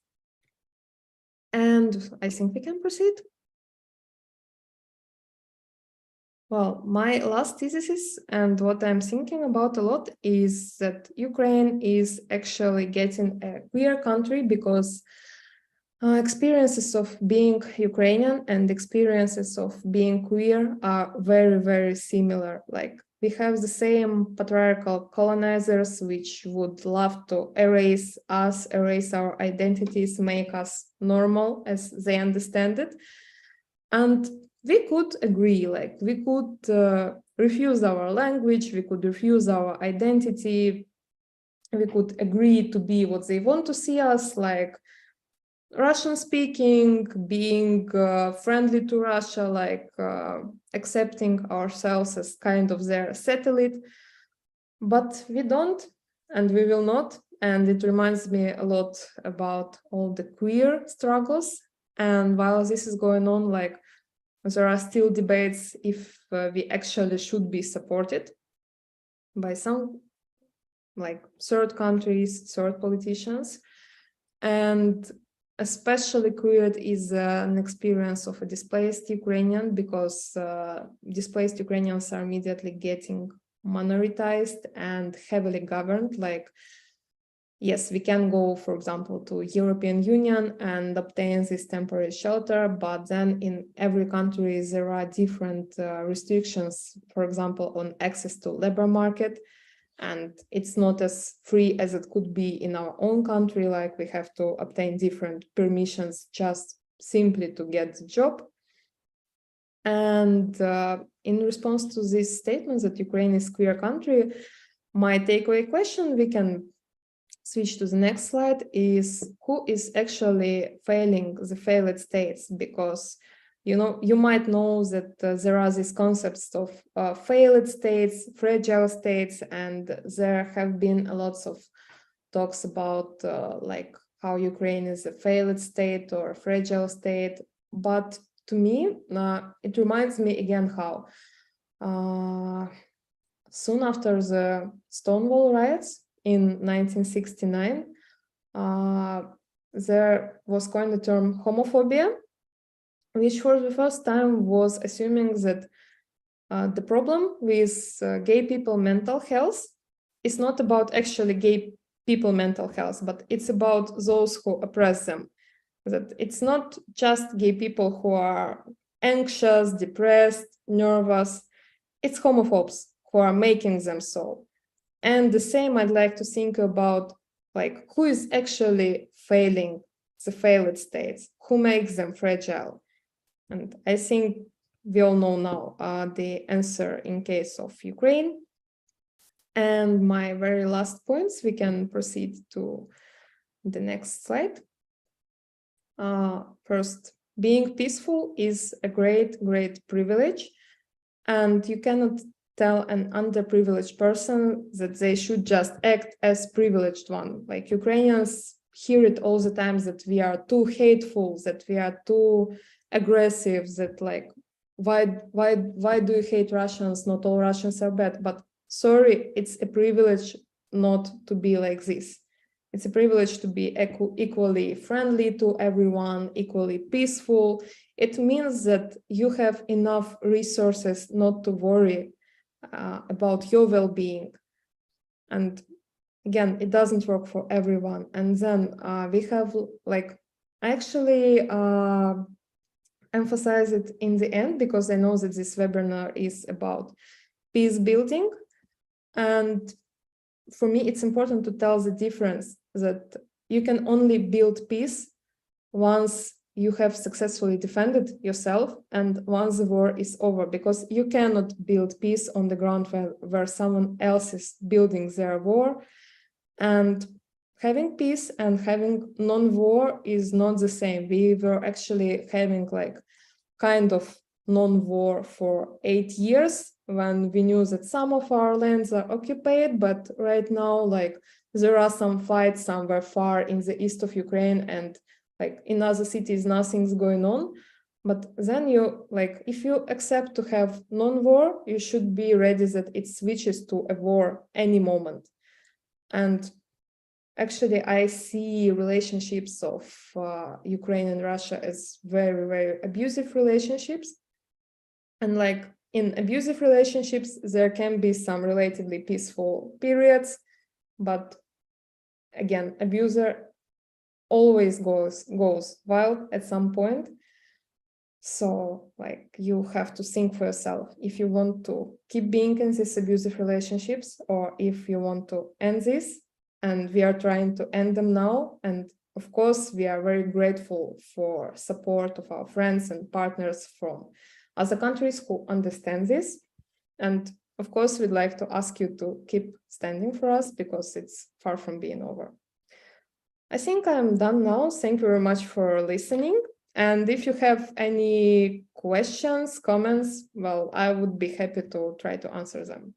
And I think we can proceed. Well, my last thesis and what I'm thinking about a lot is that Ukraine is actually getting a queer country because experiences of being Ukrainian and experiences of being queer are very, very similar. Like we have the same patriarchal colonizers which would love to erase us, erase our identities, make us normal as they understand it. And we could agree, like we could refuse our language, we could refuse our identity, we could agree to be what they want to see us, like Russian speaking, being friendly to Russia, like accepting ourselves as kind of their satellite. But we don't, and we will not. And it reminds me a lot about all the queer struggles. And while this is going on, like there are still debates if we actually should be supported by some like third countries, third politicians. And especially queer is an experience of a displaced Ukrainian, because displaced Ukrainians are immediately getting minoritized and heavily governed. Like, yes, we can go, for example, to European Union and obtain this temporary shelter, but then in every country there are different restrictions, for example, on access to labor market. And it's not as free as it could be in our own country, like we have to obtain different permissions just simply to get the job. And in response to this statement that Ukraine is a queer country, my takeaway question, we can switch to the next slide, is who is actually failing the failed states? Because you might know that there are these concepts of failed states, fragile states, and there have been a lot of talks about like how Ukraine is a failed state or a fragile state. But to me, it reminds me again how soon after the Stonewall riots in 1969, there was coined the term homophobia, which for the first time was assuming that the problem with gay people mental health is not about actually gay people mental health, but it's about those who oppress them. That it's not just gay people who are anxious, depressed, nervous, it's homophobes who are making them so. And the same I'd like to think about, like, who is actually failing the failed states, who makes them fragile. And I think we all know now the answer in case of Ukraine. And my very last points, we can proceed to the next slide. First, being peaceful is a great, great privilege. And you cannot tell an underprivileged person that they should just act as privileged one. Like Ukrainians hear it all the time that we are too hateful, that we are too aggressive, that like why do you hate Russians? Not all Russians are bad, but sorry, it's a privilege not to be like this. It's a privilege to be equally friendly to everyone, equally peaceful. It means that you have enough resources not to worry about your well-being. And again, it doesn't work for everyone. And then we have like, I actually emphasize it in the end because I know that this webinar is about peace building. And for me, it's important to tell the difference that you can only build peace once you have successfully defended yourself and once the war is over, because you cannot build peace on the ground where someone else is building their war. And having peace and having non-war is not the same. We were actually having like kind of non-war for 8 years when we knew that some of our lands are occupied, but right now like there are some fights somewhere far in the east of Ukraine, and like in other cities nothing's going on. But then you like, if you accept to have non-war, you should be ready that it switches to a war any moment. And actually, I see relationships of Ukraine and Russia as very, very abusive relationships. And like in abusive relationships, there can be some relatively peaceful periods, but again, abuser always goes wild at some point. So like you have to think for yourself if you want to keep being in these abusive relationships or if you want to end this. And we are trying to end them now. And of course, we are very grateful for support of our friends and partners from other countries who understand this. And of course, we'd like to ask you to keep standing for us because it's far from being over. I think I'm done now. Thank you very much for listening. And if you have any questions, comments, well, I would be happy to try to answer them.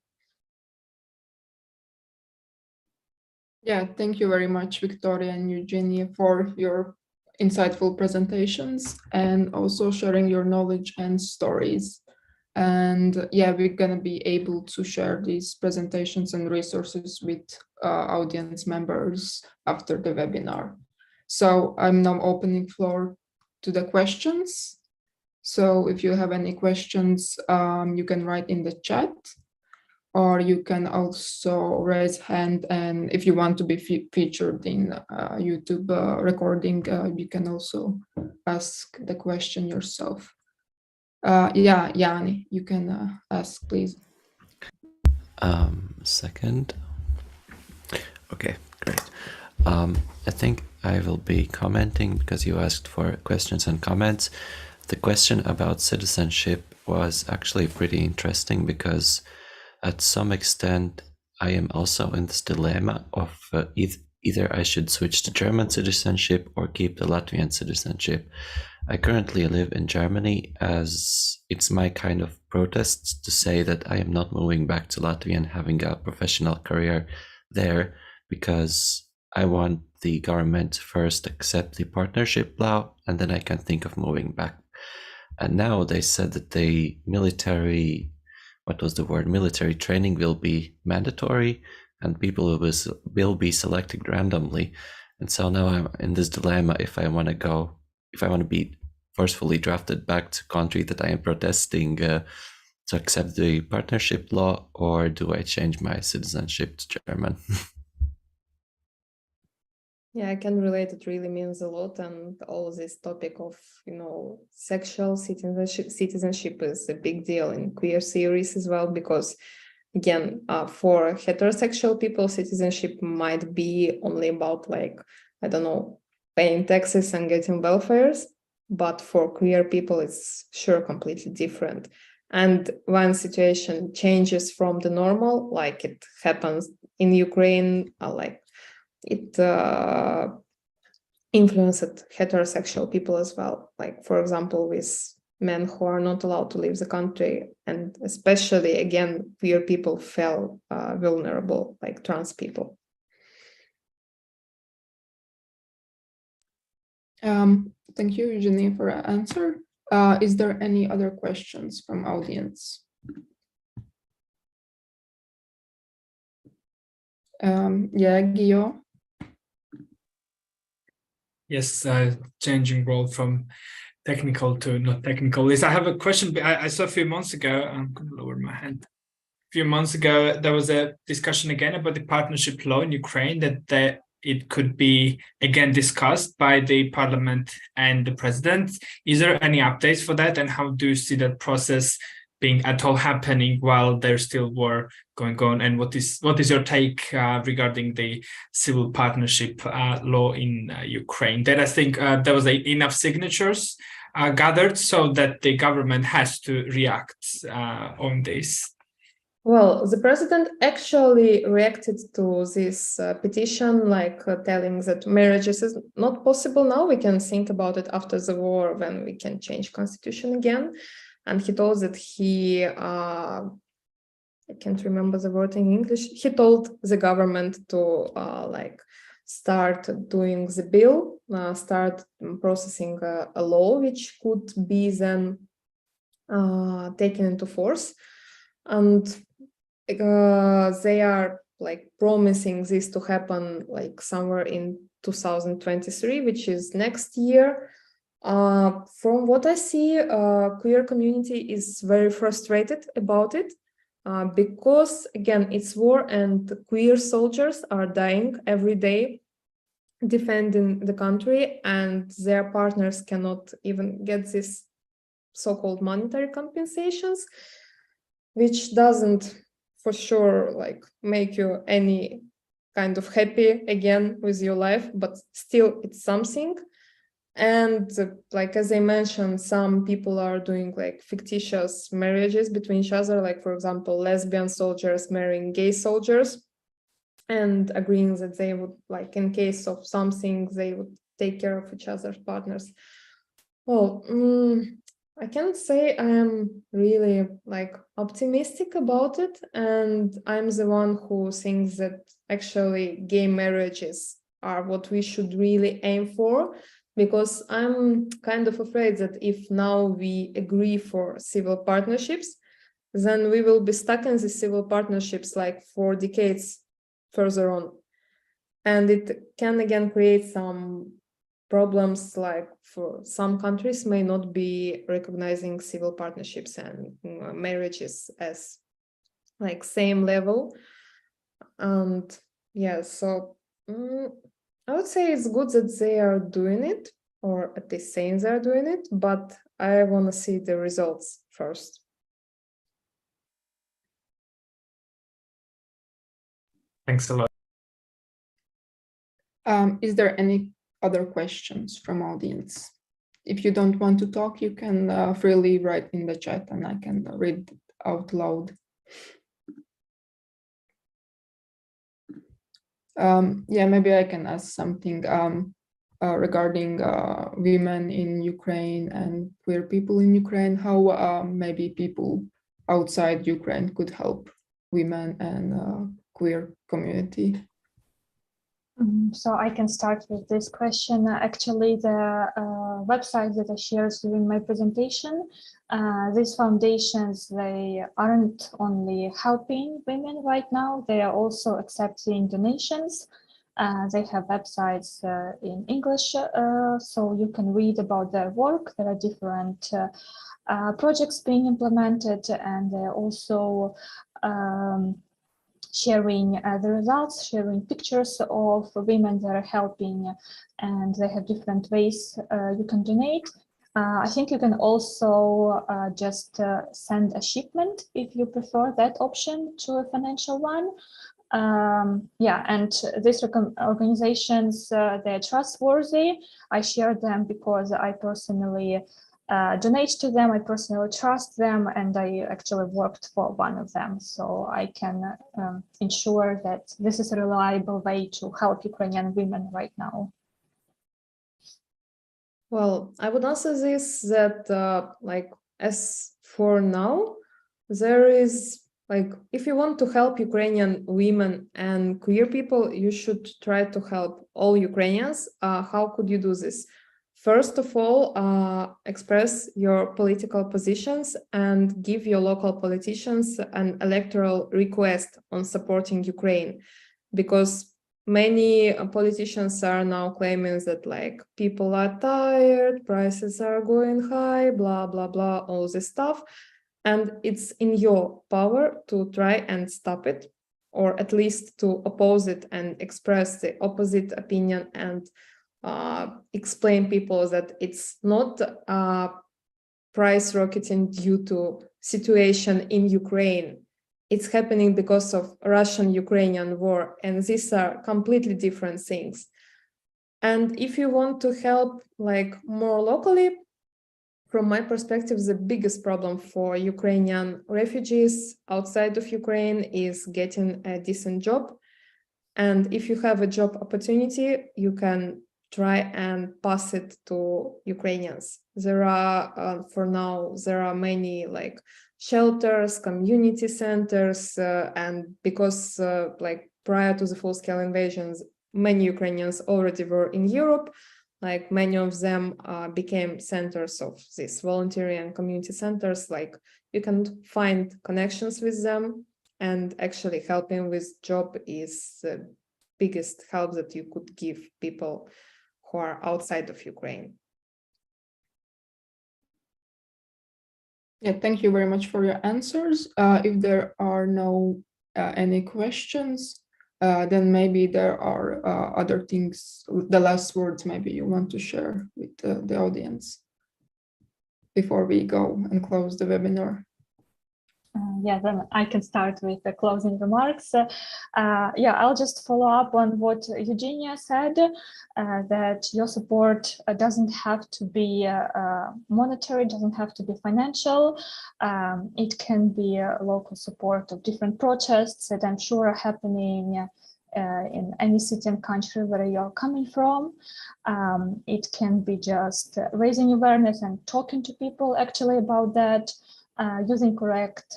Yeah, thank you very much, Viktoriia and Eugenia, for your insightful presentations and also sharing your knowledge and stories. And yeah, we're going to be able to share these presentations and resources with audience members after the webinar. So I'm now opening floor to the questions. So if you have any questions, you can write in the chat, or you can also raise hand. And if you want to be featured in YouTube recording, you can also ask the question yourself. Yeah, Yanni, you can ask, please. Second. Okay, great. I think I will be commenting because you asked for questions and comments. The question about citizenship was actually pretty interesting because at some extent I am also in this dilemma of either I should switch to German citizenship or keep the Latvian citizenship. I currently live in Germany as it's my kind of protest to say that I am not moving back to Latvia and having a professional career there because I want the government to first accept the partnership law and then I can think of moving back. And now they said that the military training will be mandatory and people will be selected randomly. And so now I'm in this dilemma if I want to be forcefully drafted back to country that I am protesting to accept the partnership law, or do I change my citizenship to German? Yeah, I can relate. It really means a lot, and all this topic of sexual citizenship is a big deal in queer theories as well, because again, for heterosexual people, citizenship might be only about paying taxes and getting welfares, but for queer people, it's sure completely different. And when situation changes from the normal, like it happens in Ukraine, it influenced heterosexual people as well. Like, for example, with men who are not allowed to leave the country, and especially, again, queer people felt vulnerable, like trans people. Thank you, Eugenia, for an answer. Is there any other questions from audience? Yeah, Gio. Yes, changing role from technical to not technical. Liz, I have a question. I saw a few months ago, I'm going to lower my hand. A few months ago, there was a discussion again about the partnership law in Ukraine, that it could be again discussed by the parliament and the president. Is there any updates for that? And how do you see that process being at all happening while there's still war going on? And what is your take regarding the civil partnership law in Ukraine? That I think there was enough signatures gathered so that the government has to react on this. Well, the president actually reacted to this petition, telling that marriages is not possible now. We can think about it after the war when we can change constitution again. And he told that I can't remember the word in English. He told the government to start doing the bill, start processing a law which could be then taken into force. And they are promising this to happen somewhere in 2023, which is next year. From what I see, queer community is very frustrated about it because, again, it's war and queer soldiers are dying every day defending the country, and their partners cannot even get this so-called monetary compensations, which doesn't for sure make you any kind of happy again with your life, but still it's something. And as I mentioned, some people are doing fictitious marriages between each other, for example, lesbian soldiers marrying gay soldiers and agreeing that they would, in case of something, they would take care of each other's partners. Well, I can say I am really optimistic about it, and I'm the one who thinks that actually gay marriages are what we should really aim for, because I'm kind of afraid that if now we agree for civil partnerships, then we will be stuck in the civil partnerships for decades further on. And it can again create some problems, for some countries may not be recognizing civil partnerships and marriages as same level. And yeah, so I would say it's good that they are doing it, or at least saying they're doing it, but I want to see the results first. Thanks a lot. Is there any other questions from audience? If you don't want to talk, you can freely write in the chat and I can read out loud. Yeah, maybe I can ask something regarding women in Ukraine and queer people in Ukraine, how maybe people outside Ukraine could help women and queer community. So I can start with this question. Actually, the website that I shared during my presentation, these foundations, they aren't only helping women right now, they are also accepting donations. They have websites in English, so you can read about their work. There are different projects being implemented, and they're also sharing the results, sharing pictures of women that are helping, and they have different ways you can donate. I think you can also just send a shipment if you prefer that option to a financial one. Yeah, and these organizations, they're trustworthy. I share them because I personally donate to them, I personally trust them, and I actually worked for one of them. So I can ensure that this is a reliable way to help Ukrainian women right now. Well, I would answer this that as for now, there is if you want to help Ukrainian women and queer people, you should try to help all Ukrainians. How could you do this? first of all, express your political positions and give your local politicians an electoral request on supporting Ukraine, because many politicians are now claiming that like people are tired, prices are going high, blah, blah, blah, all this stuff. And it's in your power to try and stop it, or at least to oppose it and express the opposite opinion and explain people that it's not price rocketing due to situation in Ukraine. It's happening because of Russian-Ukrainian war, and these are completely different things. And if you want to help like more locally, from my perspective, the biggest problem for Ukrainian refugees outside of Ukraine is getting a decent job. And if you have a job opportunity, you can try and pass it to Ukrainians. There are, for now, there are many like shelters, community centers, and because like prior to the full-scale invasions, many Ukrainians already were in Europe, like many of them became centers of these voluntary and community centers. Like you can find connections with them, and actually helping with job is the biggest help that you could give people who are outside of Ukraine. Yeah, thank you very much for your answers. If there are no any questions, then maybe there are other things, the last words maybe you want to share with the audience before we go and close the webinar. Yeah, then I can start with the closing remarks. Yeah, I'll just follow up on what Eugenia said, that your support doesn't have to be monetary, doesn't have to be financial. It can be local support of different protests that I'm sure are happening in any city and country where you're coming from. It can be just raising awareness and talking to people actually about that. Using correct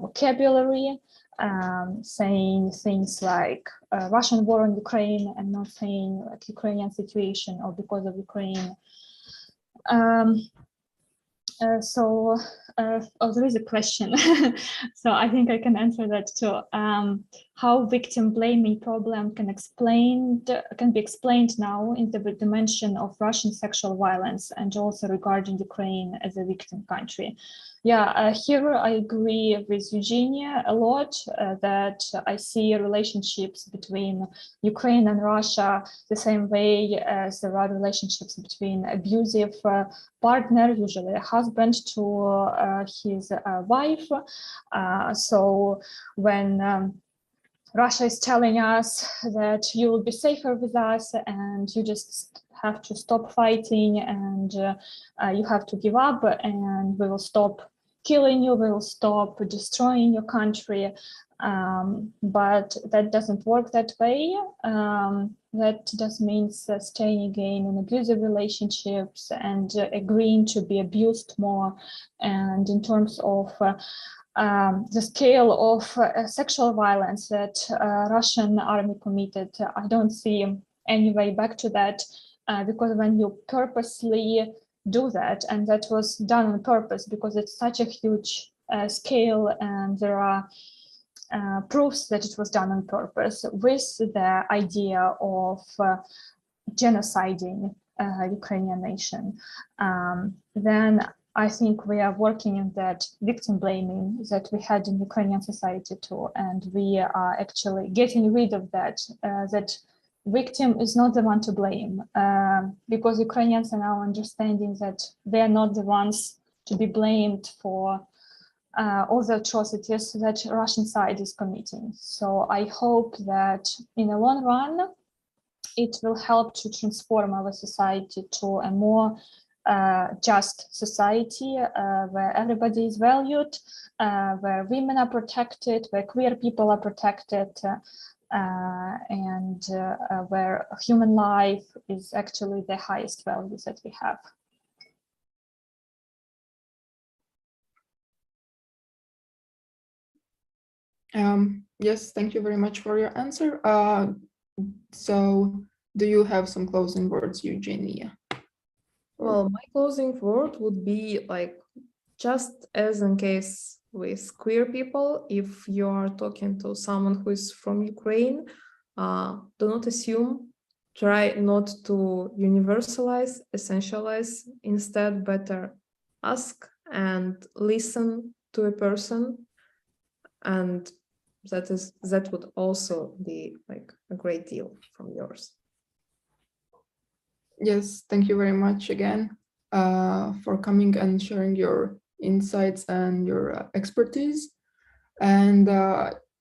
vocabulary, saying things like Russian war on Ukraine and not saying like Ukrainian situation or because of Ukraine. There is a question, so I think I can answer that too. How victim blaming problem can be explained now in the dimension of Russian sexual violence and also regarding Ukraine as a victim country. Yeah, here I agree with Eugenia a lot, that I see relationships between Ukraine and Russia the same way as there are relationships between abusive partner, usually a husband, to his wife. So when Russia is telling us that you will be safer with us and you just have to stop fighting and you have to give up and we will stop killing you, we will stop destroying your country. But that doesn't work that way. That just means staying again in abusive relationships and agreeing to be abused more. And in terms of the scale of sexual violence that Russian army committed, I don't see any way back to that, because when you purposely do that, and that was done on purpose because it's such a huge scale and there are proofs that it was done on purpose with the idea of genociding Ukrainian nation, then I think we are working in that victim blaming that we had in Ukrainian society too, and we are actually getting rid of that, that victim is not the one to blame, because Ukrainians are now understanding that they are not the ones to be blamed for all the atrocities that Russian side is committing. So I hope that in the long run, it will help to transform our society to a more just society where everybody is valued, where women are protected, where queer people are protected, and where human life is actually the highest value that we have. Yes, thank you very much for your answer. So do you have some closing words, Eugenia? Well, my closing word would be like, just as in case with queer people, if you are talking to someone who is from Ukraine, do not assume, try not to universalize, essentialize, instead better ask and listen to a person, and that would also be like a great deal from yours. Yes, thank you very much again for coming and sharing your insights and your expertise. And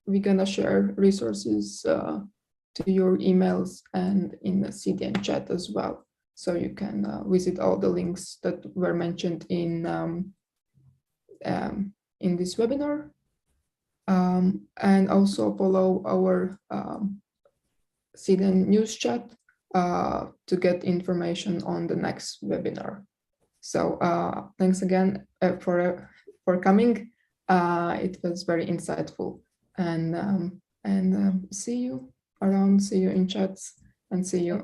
we're gonna share resources to your emails and in the CDN chat as well. So you can visit all the links that were mentioned in this webinar. And also follow our CDN news chat to get information on the next webinar. So thanks again for coming. It was very insightful, and see you around, see you in chats, and see you on